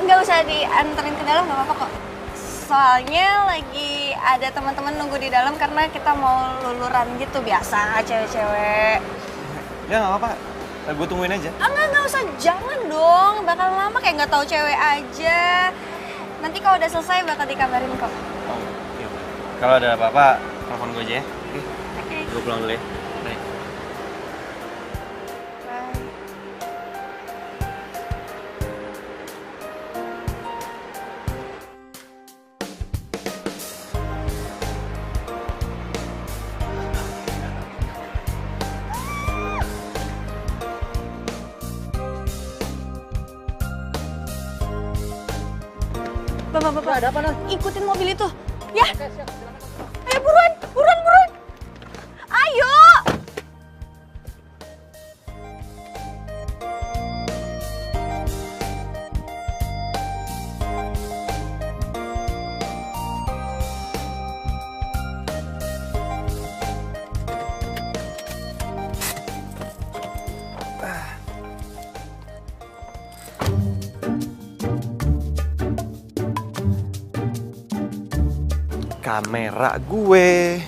Nggak usah dianterin ke dalam, nggak apa-apa kok. Soalnya lagi ada teman-teman nunggu di dalam karena kita mau luluran gitu, biasa cewek-cewek. Ya nggak apa-apa, gue tungguin aja. Enggak usah, jangan dong. Bakal lama kayak nggak tahu cewek aja. Nanti kalau udah selesai bakal dikabarin kok. Oh, iya. Kalau ada apa-apa, telepon gue aja ya. Oke. Gue pulang dulu ya. Bye. Bapak, ada apa, Nan? Ikutin mobil itu. Ya. Ayo buruan. Ayo. Kamera gue.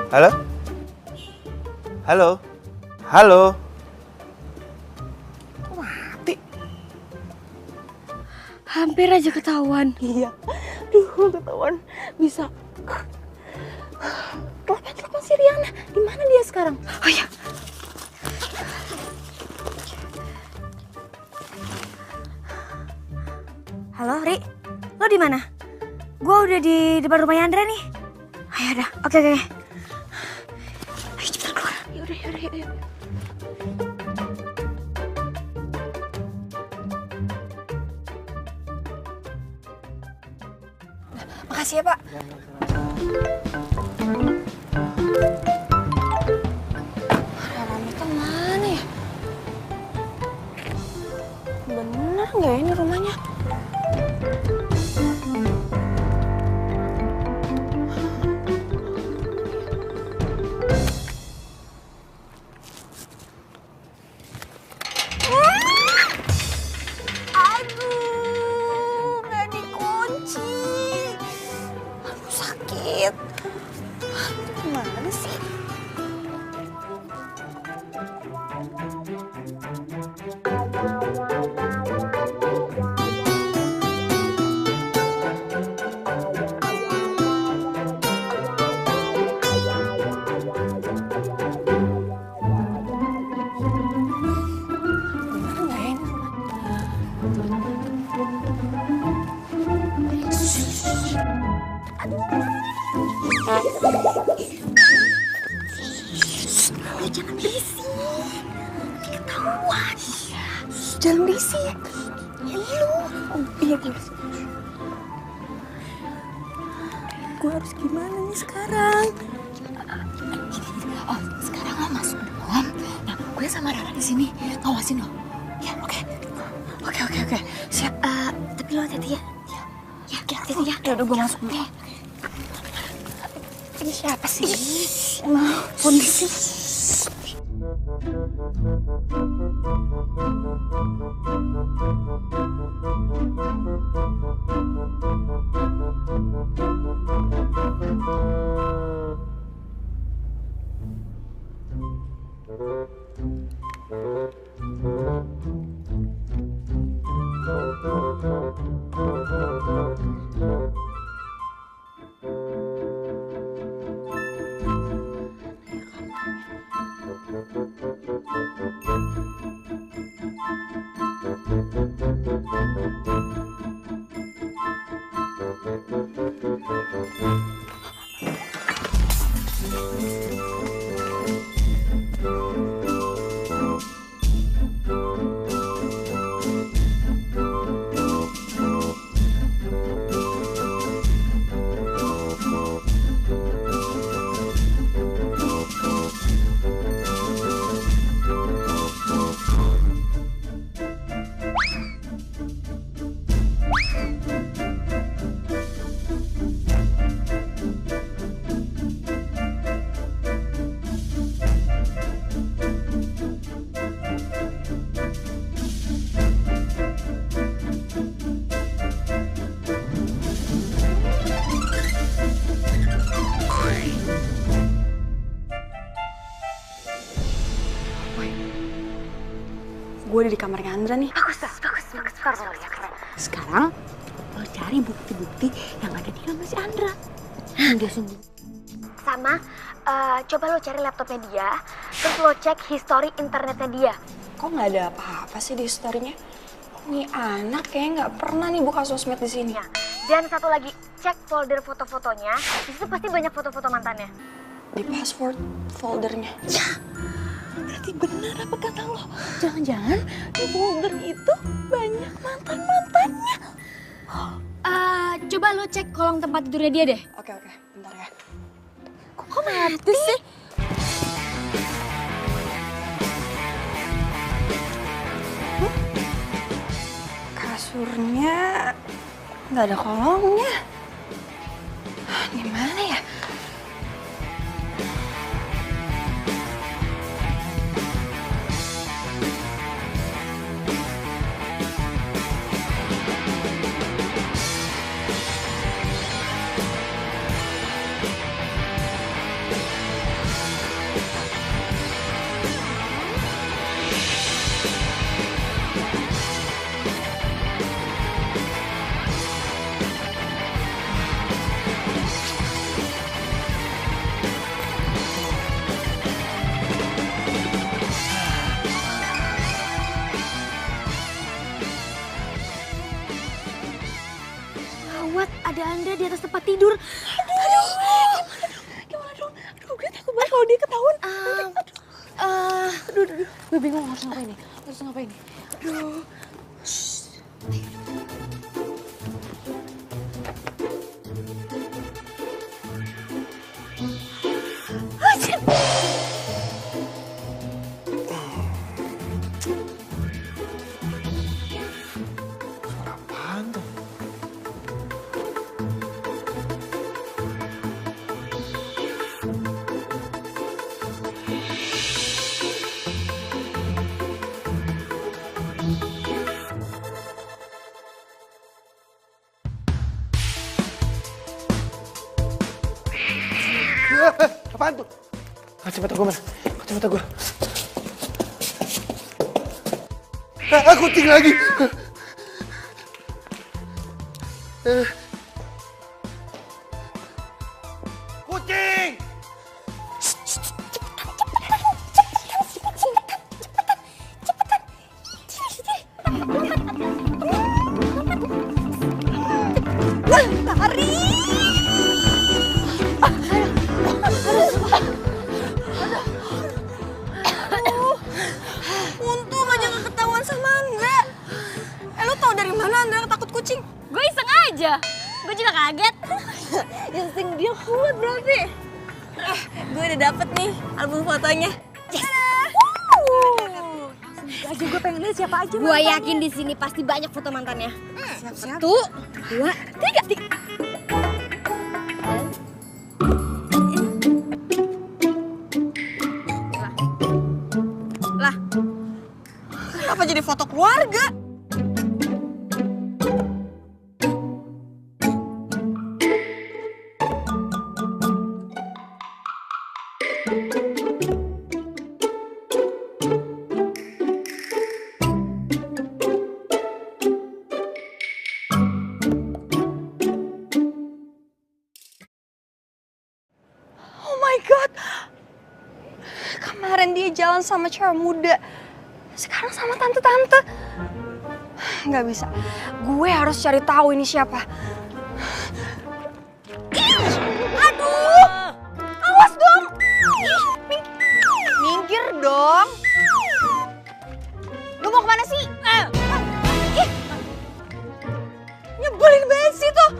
Halo? Halo? Halo? Kok mati? Hampir aja ketahuan. Iya. Duh, ketahuan. Bisa. Telepon si Riana. Di mana dia sekarang? Oh iya. Halo, Ri. Lo di mana? Gua udah di depan rumahnya Andra nih. Ayo dah. Oke. Ayo cepetan keluar. Yaudah. Makasih ya, Pak. Rama kemana ya? Bener nggak ini rumahnya? Aduh, nggak dikunci. Aduh, sakit. Gimana sih? Jangan berisik, ketahuan. Jangan berisik. Ya lu. Oh iya gue. Gue harus gimana nih sekarang? Oh sekarang lo masuk dalam. Nah gue sama Rara di sini ngawasin lo. Ya oke. Oke. Siap. Tapi lo hati-hati ya. Ya hati-hati ya. Udah gue masuk dulu. Ini siapa sih? Emang kondisi. udah di kamarnya Andra nih. Bagus. Sekarang lo cari bukti-bukti yang ada di kamar si Andra. Dia sungguh. Sama, coba lo cari laptopnya dia, terus lo cek history internetnya dia. Kok nggak ada apa-apa sih di story-nya? Nih anak kayaknya nggak pernah nih buka sosmed di sini. Ya. Dan satu lagi, cek folder foto-fotonya, di situ pasti banyak foto-foto mantannya. Di password foldernya. Berarti benar apa kata lo? Jangan-jangan di folder itu banyak mantan-mantannya. Coba lo cek kolong tempat tidurnya dia deh. Oke, bentar ya. Kok mati sih? Kasurnya nggak ada kolongnya. Gimana ya? Gawat, ada Andra di atas tempat tidur. Gimana dong? Aduh, gue takut banget kalau dia ketahuan. Aduh. Gue bingung harus ngapain nih. Aduh. Apaan tuh? Apaan tuh? Kacamata gue mana? Kacamata gue. Kucing lagi. Kucing! Untung aja gak ketahuan sama Andra. Lo tau dari mana Andra takut kucing? Gue iseng aja. Gue juga kaget. Insting dia kuat berarti. Gue udah dapet nih album fotonya. Aja gue pengen lihat siapa aja. Gue yakin di sini pasti banyak foto mantannya. Siap-siap. 1, 2, 3. Lah, kenapa jadi foto keluarga? Oh my god, kemarin dia jalan sama cewek muda, sekarang sama tante-tante. Nggak bisa, gue harus cari tahu ini siapa. Aduh, awas dong. Minggir dong. Lu mau kemana sih? Ih, nyebelin banget sih tuh.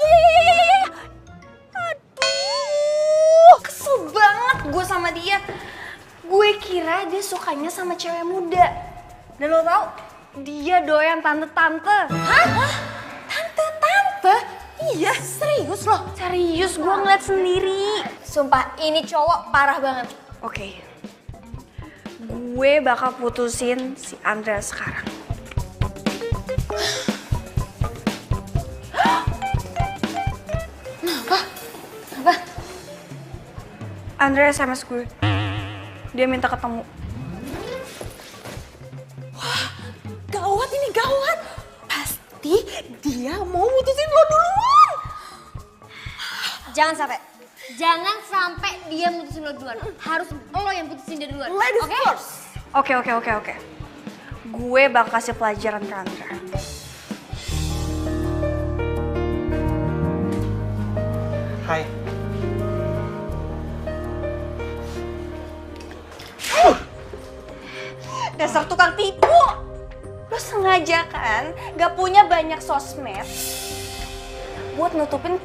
Ya. Aduh, kesel banget gue sama dia. Gue kira dia sukanya sama cewek muda. Dan lo tau, dia doyan tante-tante. Hah? Tante-tante? Iya, serius loh? Serius, gue ngeliat sendiri. Sumpah, ini cowok parah banget. Oke, gue bakal putusin si Andra sekarang. Andra SMS gue. Dia minta ketemu. Gawat ini, gawat. Pasti dia mau mutusin lo duluan. Jangan sampai dia mutusin lo duluan. Harus lo yang putusin dia duluan. Ladies Oke? first. Oke. Gue bakal kasih pelajaran ke Andra. Hai. Dasar tukang tipu! Lo sengaja kan gak punya banyak sosmed buat nutupin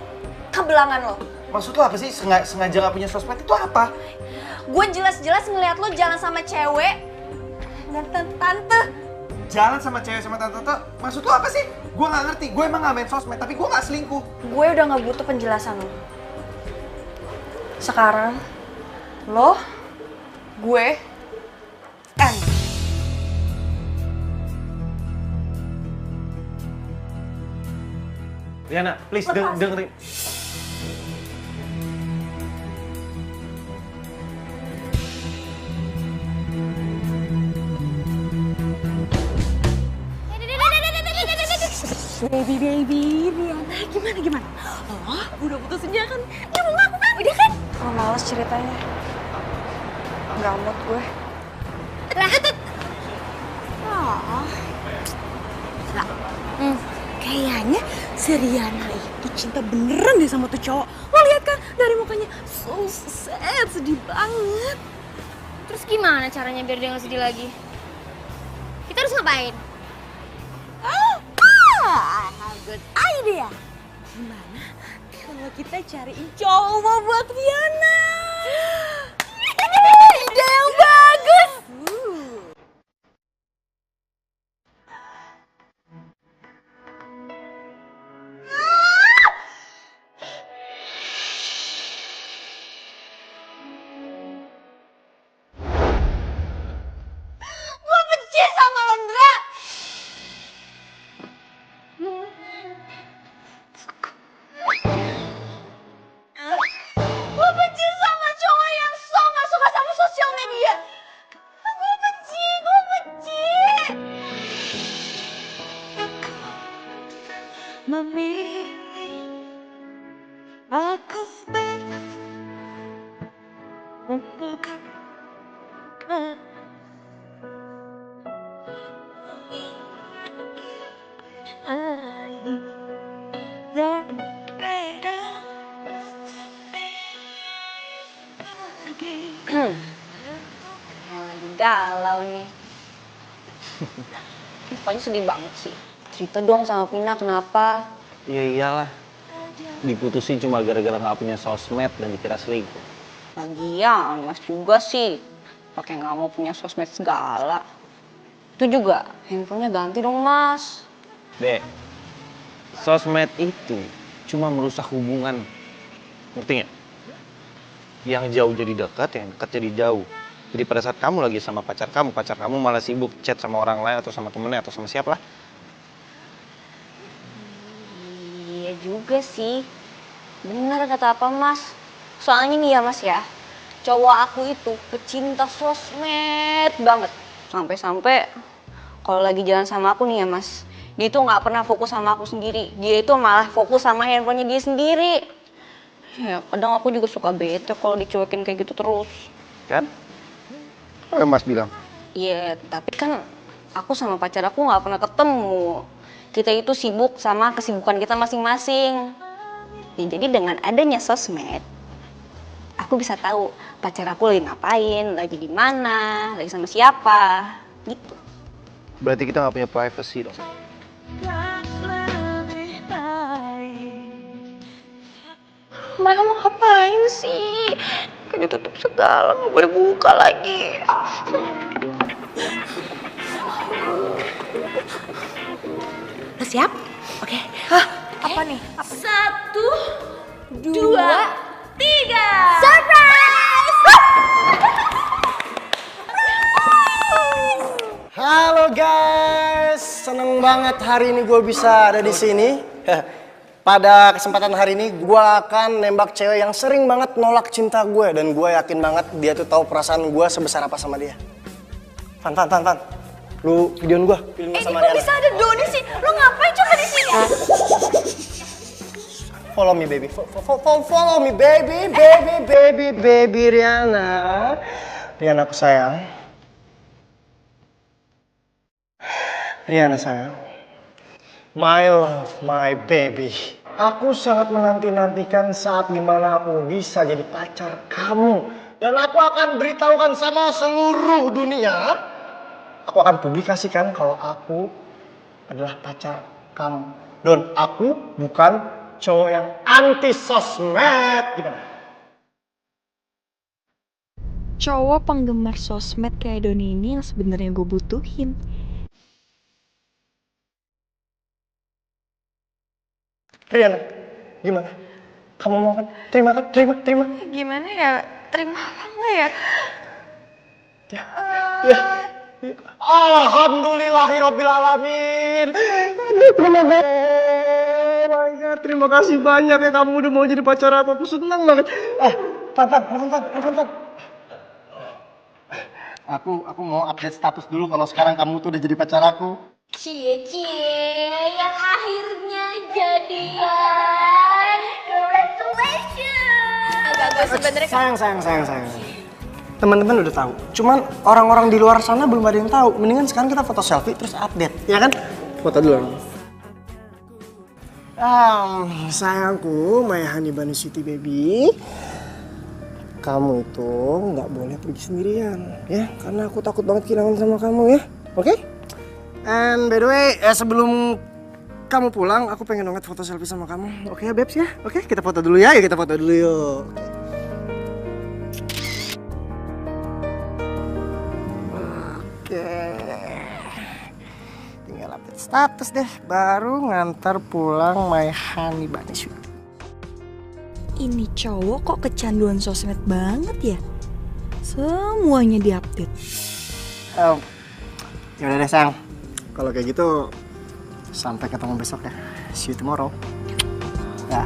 kebelangan lo. Maksud lo apa sih? Sengaja gak punya sosmed itu apa? Gue jelas-jelas ngeliat lo jalan sama cewek dan tante-tante. Jalan sama cewek sama tante-tante? Maksud lo apa sih? Gue gak ngerti. Gue emang gak main sosmed, tapi gue gak selingkuh. Gue udah gak butuh penjelasan lo. Sekarang, lo, gue, and. Riana, please dengerin. Baby, Riana, gimana? Oh, udah putusin dia kan? Dia mau ngaku kan? Udah kan? Oh, males ceritanya. Gak mood gue. Kayaknya si Riana itu cinta beneran deh sama tuh cowok. Lo lihat kan dari mukanya so sad, sedih banget. Terus gimana caranya biar dia gak sedih lagi? Kita harus ngapain? I have good idea. Gimana kalau kita cariin cowok buat Riana? Ide yang bagus. Gue benci sama Londra! Gue benci sama cowok yang gak suka sama sosial media. Gue benci. Memilih aku untuk Lagi galau nih. Pokoknya sedih banget sih. Cerita dong sama Vina kenapa? Ya iyalah. Diputusin cuma gara-gara nggak punya sosmed dan dikira selingkuh. Lagian Mas juga sih pakai nggak mau punya sosmed segala. Itu juga handphonenya ganti dong Mas. Dek, sosmed itu cuma merusak hubungan. Ngerti nggak? Yang jauh jadi dekat, yang dekat jadi jauh. Jadi pada saat kamu lagi sama pacar kamu malah sibuk chat sama orang lain atau sama temennya atau sama siapa lah. Iya juga sih. Bener kata apa Mas. Soalnya nih ya Mas ya, cowok aku itu pecinta sosmed banget. Sampai-sampai kalau lagi jalan sama aku nih ya Mas, dia itu nggak pernah fokus sama aku sendiri. Dia itu malah fokus sama handphonenya dia sendiri. Ya kadang aku juga suka bete kalau dicuekin kayak gitu terus. Kan? Apa yang Mas bilang? Iya, tapi kan aku sama pacar aku nggak pernah ketemu. Kita itu sibuk sama kesibukan kita masing-masing. Ya, jadi dengan adanya sosmed, aku bisa tahu pacar aku lagi ngapain, lagi di mana, lagi sama siapa, gitu. Berarti kita nggak punya privacy dong. Mereka mau ngapain sih? Kan ditutup segala, nggak boleh buka lagi. Lo siap? Oke. Apa nih? 1, 2, 3. Halo guys, seneng banget hari ini gue bisa ada di sini. pada kesempatan hari ini gue akan nembak cewek yang sering banget nolak cinta gue. Dan gue yakin banget dia tuh tahu perasaan gue sebesar apa sama dia. Van. Lu videoin gue, film gue sama Kok Riana. bisa ada Doni sih? Lo ngapain coba di sini? Follow me baby, follow me baby Riana. Riana aku sayang. Riana sayang. My love, my baby. Aku sangat menanti-nantikan saat dimana aku bisa jadi pacar kamu. Dan aku akan beritahukan sama seluruh dunia. Aku akan publikasikan kalau aku adalah pacar kamu. Dan aku bukan cowok yang anti sosmed. Gimana? Cowok penggemar sosmed kayak Doni ini yang sebenarnya gue butuhin. Riana, gimana? Kamu mau kan? Terima kan? Terima. Gimana ya? Terima apa enggak ya? Ya. Alhamdulillahirobbilalamin. Terima kasih. Oh my God, terima kasih banyak ya kamu udah mau jadi pacar aku. Aku senang banget. Tan. Aku mau update status dulu kalau sekarang kamu tuh udah jadi pacar aku. Cie, yang akhirnya jadian. Congratulations. Agak gue sebenernya Sayang. Teman-teman udah tahu. Cuman orang-orang di luar sana belum ada yang tahu. Mendingan sekarang kita foto selfie terus update, ya kan? Foto dulu. Sayangku, my honey bunny sweetie baby. Kamu itu nggak boleh pergi sendirian, ya? Karena aku takut banget kehilangan sama kamu, ya. Oke? And by the way, sebelum kamu pulang, aku pengen banget foto selfie sama kamu. Oke, Babes ya? Oke, kita foto dulu ya. Yuk kita foto dulu yuk. Oke. Tinggal update status deh, baru ngantar pulang my honey bunny sweetie. Ini cowok kok kecanduan sosmed banget ya? Semuanya diupdate. Yaudah deh sayang, kalau kayak gitu sampai ketemu besok ya. See you tomorrow. Ya.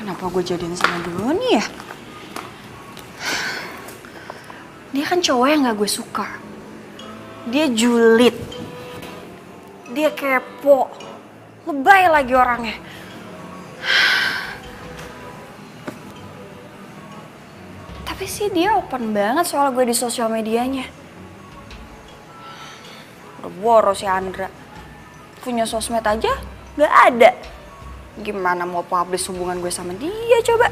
Kenapa gue jadian sama Doni ya? Dia kan cowok yang gak gue suka. Dia julid. Dia kepo. Lebay lagi orangnya. Tapi sih dia open banget soal gue di sosial medianya. Udah boros si Andra. Punya sosmed aja gak ada. Gimana mau publish hubungan gue sama dia coba?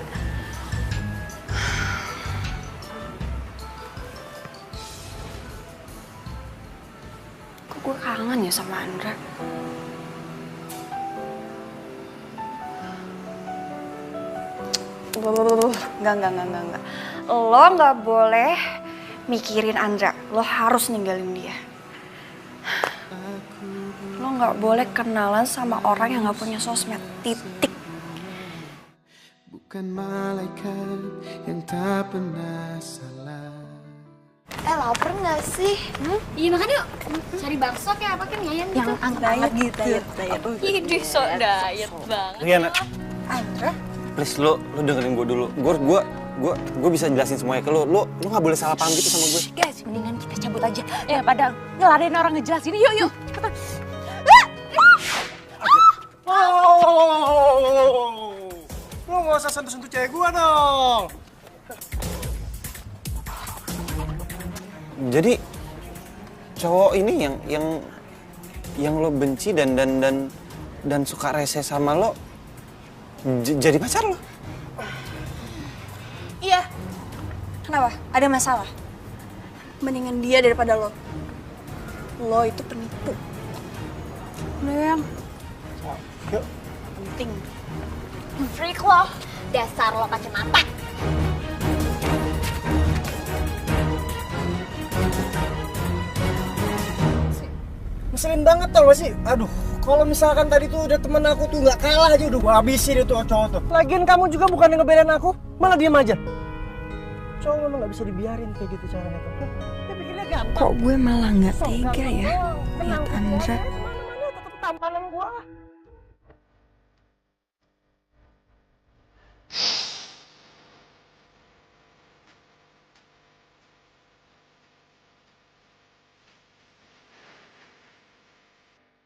Kok gue kangen ya sama Andra? Enggak. Lo gak boleh mikirin Andra. Lo harus ninggalin dia. Lo gak boleh kenalan sama orang yang gak punya sosmed. Titik. Bukan malaikat yang tak pernah salah. Lapar gak sih? Iya makan yuk. Cari bakso kayak apa kan Yayan gitu. Yang anget gitu. Ih, so diet banget. Riana, Andra? please lu dengerin gue dulu. Gue bisa jelasin semuanya ke lu. Lu gak boleh salah paham gitu sama gue. Guys, mendingan kita cabut aja. Ya pada ngeladein orang ngejelasin. Yuk. Cepetan. Lu gak usah sentuh-sentuh cewek gua dong. Jadi cowok ini yang lo benci dan suka rese sama lo jadi pacar lo? Iya. Kenapa? Ada masalah? Mendingan dia daripada lo. Lo itu penipu. Udah yang Yuk. penting. Freak lo. Dasar lo kacamata. Ngeselin banget tau gak sih? Aduh, Kalau misalkan tadi tuh udah temen aku tuh nggak kalah aja udah gua habisin itu cowok tuh. Lagian kamu juga bukan yang ngebelain aku, malah diem aja. Cowok memang nggak bisa dibiarin kayak gitu caranya tuh. Dia pikirnya gampang. Kok gue malah nggak tega ya lihat Andra. Tetep tampanan gua.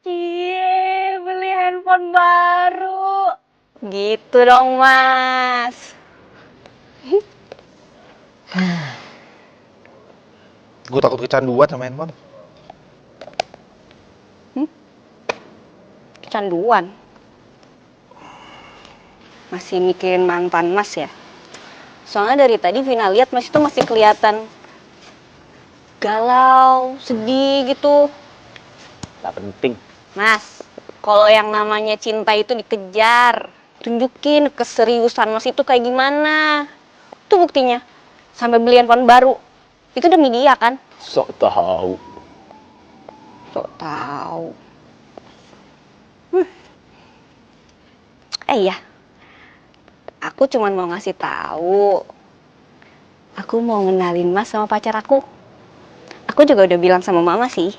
Cie, beli handphone baru. Gitu dong, Mas. Gue takut kecanduan sama handphone. Kecanduan. Masih mikirin mantan Mas ya? Soalnya dari tadi Vina lihat Mas itu masih kelihatan galau, sedih gitu. Gak penting. Mas, kalau yang namanya cinta itu dikejar, tunjukin keseriusan Mas itu kayak gimana. Itu buktinya, sampai beli handphone baru. Itu demi dia kan? Sok tahu. Sok tahu. Iya, aku cuma mau ngasih tahu. Aku mau ngenalin Mas sama pacar aku. Aku juga udah bilang sama Mama sih.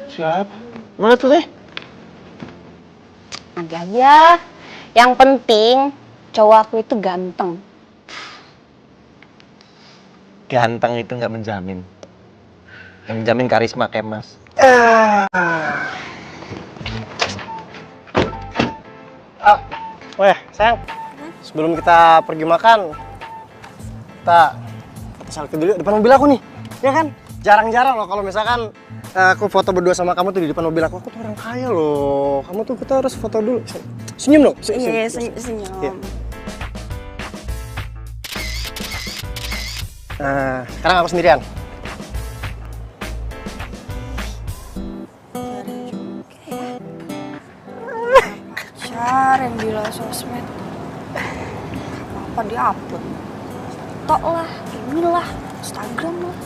Siapa? Mana tuh deh? Nanti aja. Yang penting cowok aku itu ganteng. Ganteng itu nggak menjamin. Yang menjamin karisma kayak Mas. Sayang. Sebelum kita pergi makan, kita selfie dulu depan mobil aku nih. Ya kan? Jarang-jarang loh kalau misalkan aku foto berdua sama kamu tuh di depan mobil aku. Aku tuh orang kaya loh. Kamu tuh kita harus foto dulu. Senyum dong. Iya, senyum. Iya. Sekarang aku sendirian. Pacar yang gila sosmed. Apa di-upload? Tok lah, inilah, Instagram lah.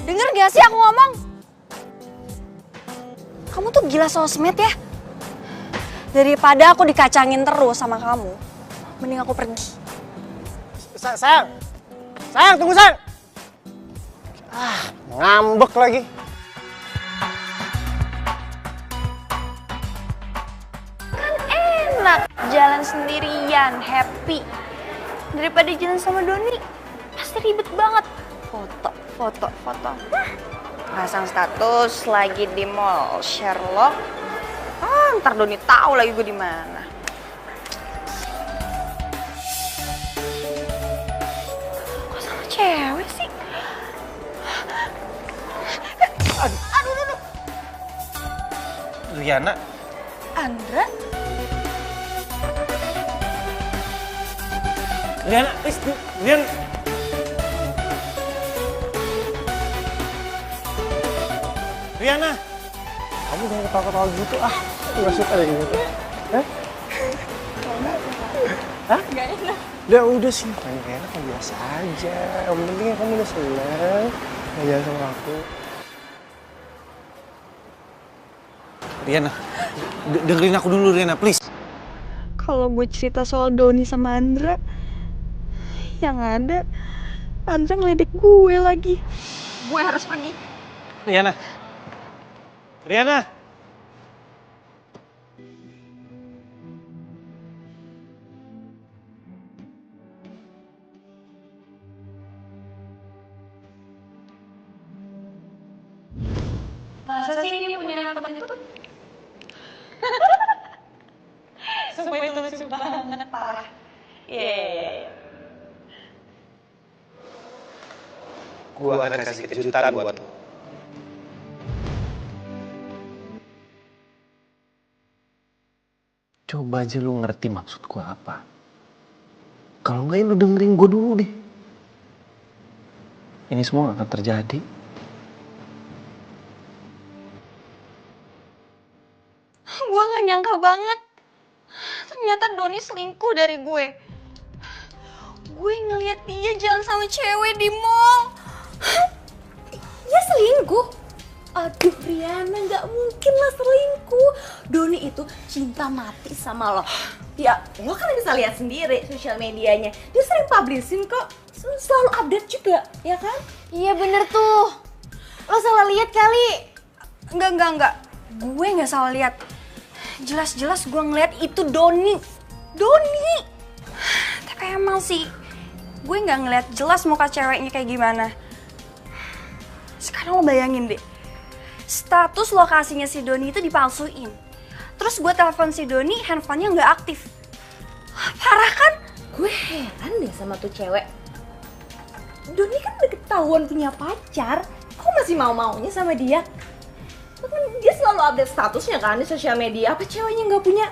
Denger gak sih aku ngomong? Kamu tuh gila sosmed ya? Daripada aku dikacangin terus sama kamu, mending aku pergi. Sayang, tunggu sayang. Ngambek lagi. Kan enak jalan sendirian, happy. Daripada jalan sama Doni, pasti ribet banget. Foto. Pasang status lagi di mall Sherlock. Ntar Doni tahu lagi gue di mana. Kok sama cewek sih? Aduh. Riana. Andra? Riana, please, Riana. Riana. Kamu jangan ketawa-ketawa gitu. Gak suka deh gitu. Hah? Gak enak. Udah sih. Gak enak kan biasa aja. Yang penting kamu udah seneng. Jangan sama aku. Riana, dengerin aku dulu Riana, please. Kalau gue cerita soal Doni sama Andra, yang ada Andra ngeledek gue lagi. Gue harus pergi. Riana. Masa sih ini punya temen itu? Sumpah itu lucu banget, parah. Iya. Gua akan kasih kejutan buat lo. Coba aja lu ngerti maksud gua apa. Kalau enggak, lu dengerin gua dulu deh. Ini semua gak akan terjadi. Gue gak nyangka banget. Ternyata Doni selingkuh dari gue. Gue ngeliat dia jalan sama cewek di mall. Dia selingkuh? Aduh, Riana, nggak mungkin lah selingkuh. Doni itu cinta mati sama lo. Ya, lo kan bisa lihat sendiri sosial medianya. Dia sering publishin kok, selalu update juga, ya kan? Iya bener tuh. Lo salah lihat kali. Enggak. Gue nggak salah lihat. Jelas-jelas gue ngeliat itu Doni. Doni. Tapi emang sih, gue nggak ngeliat jelas muka ceweknya kayak gimana. Sekarang lo bayangin deh, status lokasinya si Doni itu dipalsuin. Terus gue telepon si Doni, handphonenya nggak aktif. Parah kan? Gue heran deh sama tuh cewek. Doni kan udah ketahuan punya pacar, kok masih mau-maunya sama dia? Kan dia selalu update statusnya kan di sosial media. Apa ceweknya nggak punya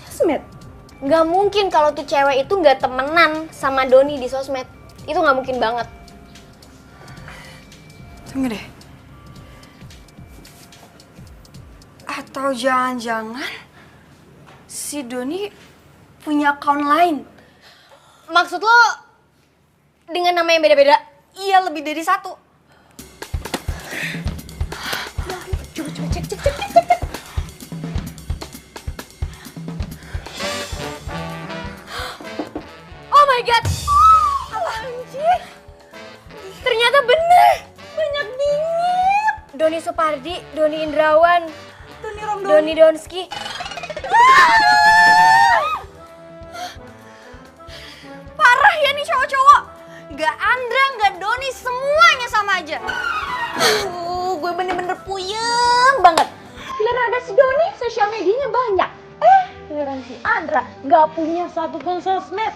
sosmed? Nggak mungkin kalau tuh cewek itu nggak temenan sama Doni di sosmed. Itu nggak mungkin banget. Tunggu deh. Atau jangan-jangan si Doni punya account lain? Maksud lo dengan nama yang beda-beda? Iya, lebih dari satu. Coba cek. Oh my god! Anjir! Ternyata bener! Banyak bingit! Doni Supardi, Doni Indrawan, Doni Donski. Parah ya nih cowok-cowok. Gak Andra, gak Doni, semuanya sama aja. Gue bener-bener puyeng banget. Giliran ada si Doni, sosial medianya banyak. Giliran si Andra nggak punya satu pun sosmed.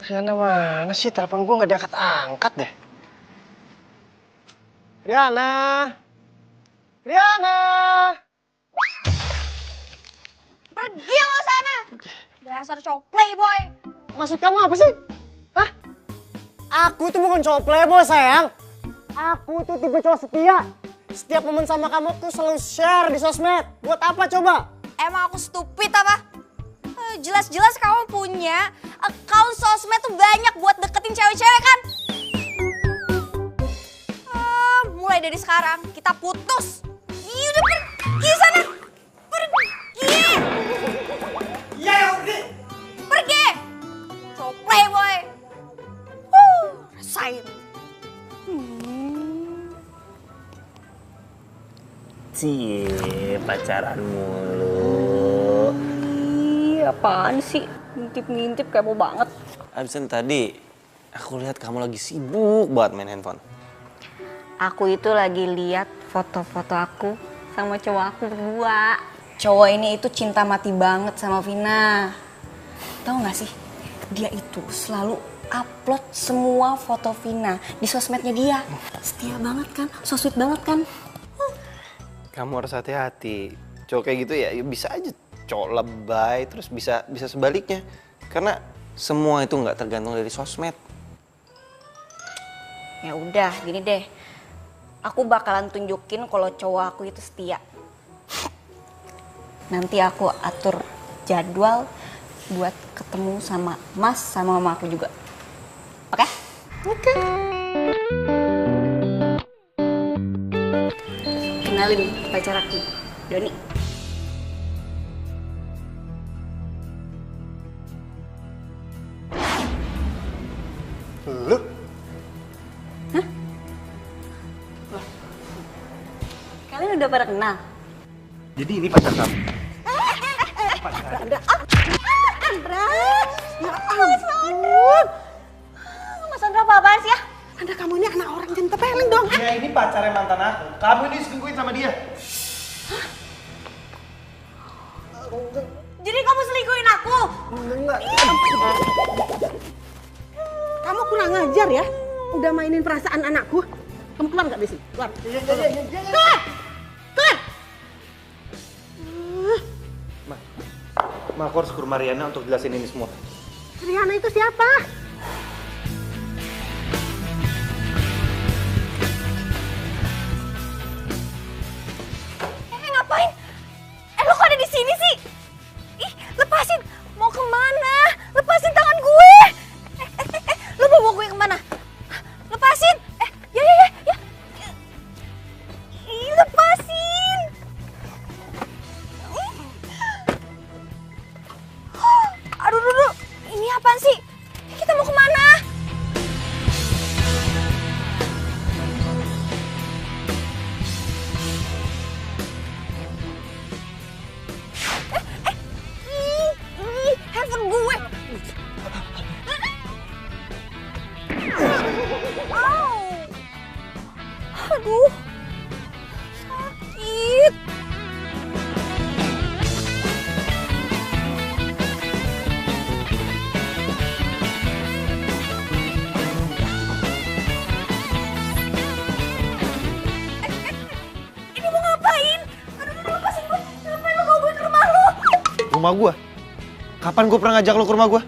Riana mana sih? Telepon gue nggak diangkat-angkat deh. Riana! Pergi lo sana. Dasar cowok playboy. Maksud kamu apa sih? Hah? Aku tuh bukan cowok playboy, sayang. Aku tuh tipe cowok setia. Setiap momen sama kamu tuh selalu share di sosmed. Buat apa coba? Emang aku stupid apa? Jelas-jelas kamu punya account sosmed tuh banyak buat deketin cewek-cewek kan? Mulai dari sekarang kita putus. Ih, udah pergi sana. Pergi. Pergi. Cowok playboy. Rasain. Cie, pacaran mulu. Apaan sih? Ngintip-ngintip kepo banget. Absen tadi, aku lihat kamu lagi sibuk banget main handphone. Aku itu lagi lihat foto-foto aku sama cowok aku berdua. Cowok ini itu cinta mati banget sama Vina. Tahu nggak sih? Dia itu selalu upload semua foto Vina di sosmednya dia. Setia banget kan? So sweet banget kan? Kamu harus hati-hati. Cowok kayak gitu ya bisa aja cowok lebay, terus bisa sebaliknya. Karena semua itu nggak tergantung dari sosmed. Ya udah, gini deh. Aku bakalan tunjukin kalau cowok aku itu setia. Nanti aku atur jadwal buat ketemu sama Mas sama Mama aku juga. Oke? Oke. Kenalin pacar aku, Doni. Lu? Hah? Kalian udah pada kenal? Jadi ini pacar kamu? Andra! Ya ampun! Mas Andra apa-apaan sih ya? Andra, kamu ini anak orang jangan tepeleng dong. Ya ini pacarnya mantan aku. Kamu ini selingkuhin sama dia. Jadi kamu selingkuhin aku? Enggak. Kamu kurang ngajar ya. Udah mainin perasaan anakku. Kamu keluar nggak dari sini? Keluar. Keluar. Keluar. Ma, aku harus ke rumah Riana untuk jelasin ini semua. Riana itu siapa? Ngapain? Lo kok ada di sini sih? Ih, lepasin. Mau kemana? Lepasin tangan gue. Lo mau bawa gue kemana? Aduh, sakit. Ini mau ngapain? Aduh, lepasin gue. Ngapain lo bawa gue ke rumah lo? Rumah gua? Kapan gua pernah ngajak lo ke rumah gua?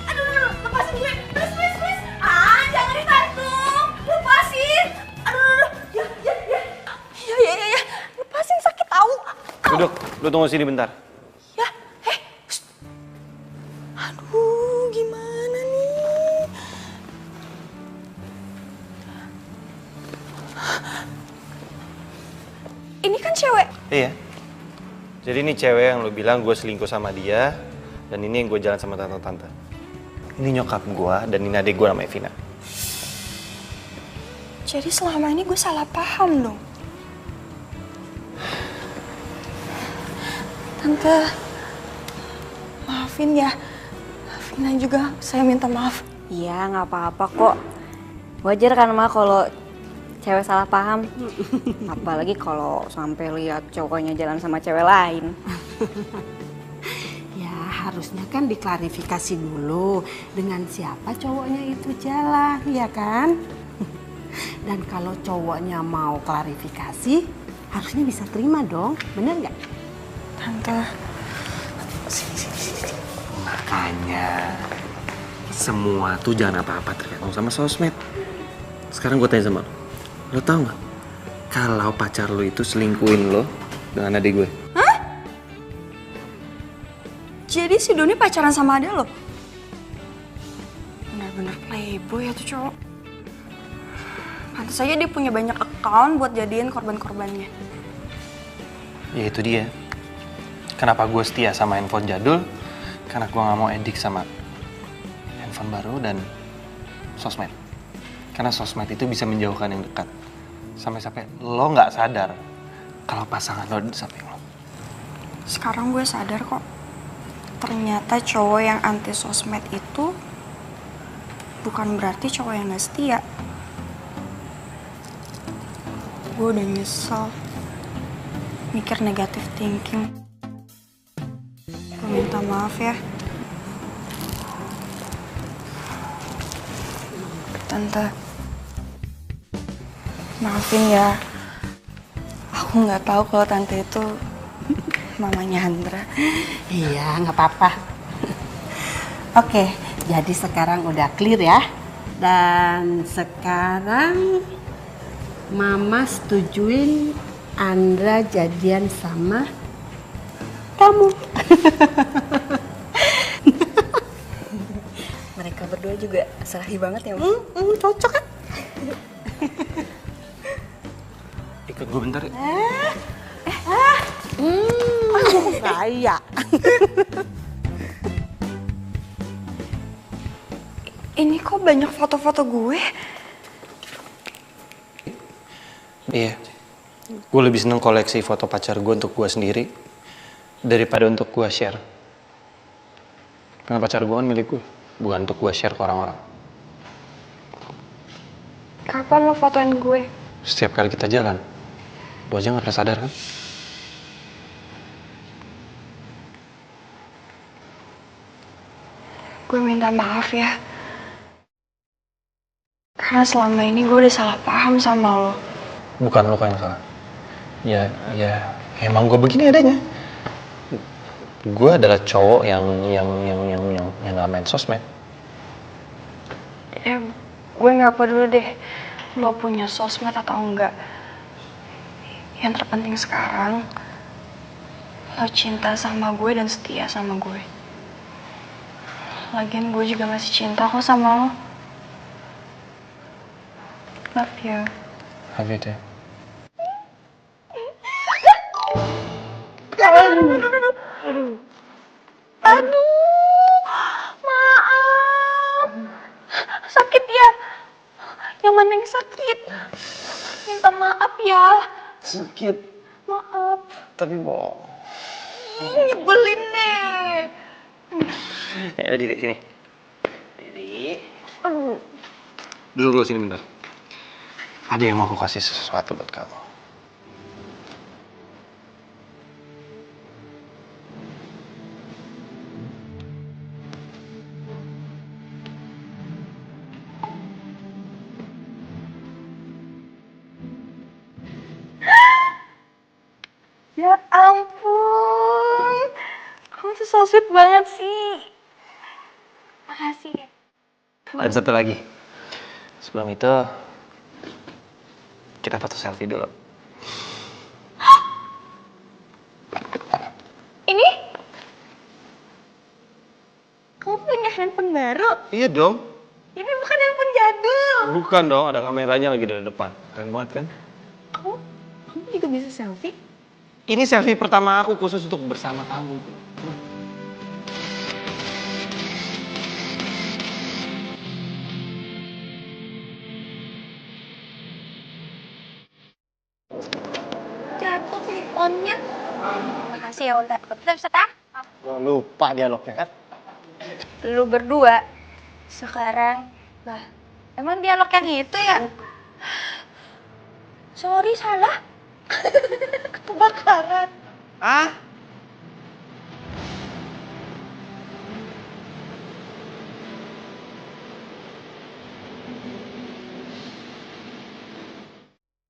Aduh, lepasin gue. Please. Ah, jangan ditarik dong. Lepasin. Aduh. Ya. Ya. Lepasin, sakit tahu. Duduk, lu tunggu sini bentar. Ya, shh. Aduh, gimana nih? Ini kan cewek. Iya. Jadi ini cewek yang lu bilang gue selingkuh sama dia, dan ini yang gue jalan sama tante-tante. Ini nyokap gue, dan ini adik gue namanya Vina. Jadi selama ini gue salah paham dong. Tante, maafin ya. Vina juga, saya minta maaf. Iya, nggak apa-apa kok. Wajar kan Ma kalau cewek salah paham. Apalagi kalau sampai lihat cowoknya jalan sama cewek lain. Ya harusnya kan diklarifikasi dulu dengan siapa cowoknya itu jalan, ya kan? Dan kalau cowoknya mau klarifikasi, harusnya bisa terima dong, bener nggak? Tante, Sini. Makanya semua tuh jangan apa-apa tergantung sama sosmed. Sekarang gue tanya sama lo tau nggak kalau pacar lo itu selingkuhin lo dengan adik gue? jadi si Doni pacaran sama adek lo? Bener-bener playboy ya tuh cowok. Pantes saja dia punya banyak account buat jadiin korban-korbannya. Ya itu dia. Kenapa gue setia sama handphone jadul? Karena gue nggak mau edik sama handphone baru dan sosmed. Karena sosmed itu bisa menjauhkan yang dekat. Sampai-sampai lo nggak sadar kalau pasangan lo di samping lo. Sekarang gue sadar kok. Ternyata cowok yang anti sosmed itu bukan berarti cowok yang gak setia. Gue udah nyesel. Mikir negatif thinking. Gue minta maaf ya. Tante, maafin ya. Aku nggak tahu kalau tante itu mamanya Andra. Iya, nggak apa-apa. Oke, jadi sekarang udah clear ya. Dan sekarang Mama setujuin Andra jadian sama kamu. Mereka berdua juga serahi banget ya, Cocok kan? Ikut gue bentar ya. Kayak. Ini kok banyak foto-foto gue? Iya. Gue lebih seneng koleksi foto pacar gue untuk gue sendiri daripada untuk gue share. Karena pacar gue kan milik gue, bukan untuk gue share ke orang-orang. Kapan lo fotoin gue? Setiap kali kita jalan, lo aja nggak pernah sadar kan? Gue minta maaf ya. Karena selama ini gue udah salah paham sama lo. Bukan lo kok yang salah. Ya, emang gue begini adanya. Gue adalah cowok yang nggak main sosmed. Ya, gue nggak peduli deh lo punya sosmed atau enggak. Yang terpenting sekarang lo cinta sama gue dan setia sama gue. Lagian gue juga masih cinta kok sama lo. Love you. Love you too. Aduh, maaf. Sakit ya? Yang mana yang sakit? Minta maaf ya. Sakit. Maaf. Tapi bohong. Nyebelin deh. Ya, Didi, sini. Didi. Duduk dulu sini bentar. Ada yang mau aku kasih sesuatu buat kamu. Ya ampun, kamu tuh so sweet banget sih. Makasih ya. Ada satu lagi. Sebelum itu, kita foto selfie dulu. Ini? Kamu punya handphone baru? Iya dong. Ini bukan handphone jadul. Bukan dong, ada kameranya lagi dari depan. Keren banget kan? Kamu juga bisa selfie? Ini selfie pertama aku khusus untuk bersama kamu. Jatuh teleponnya. Makasih ya Unda. Kita bisa tak? Gua lupa dialognya kan? Lu berdua sekarang, lah emang dialog yang itu ya? Sorry, salah. Kebakaran. Ah?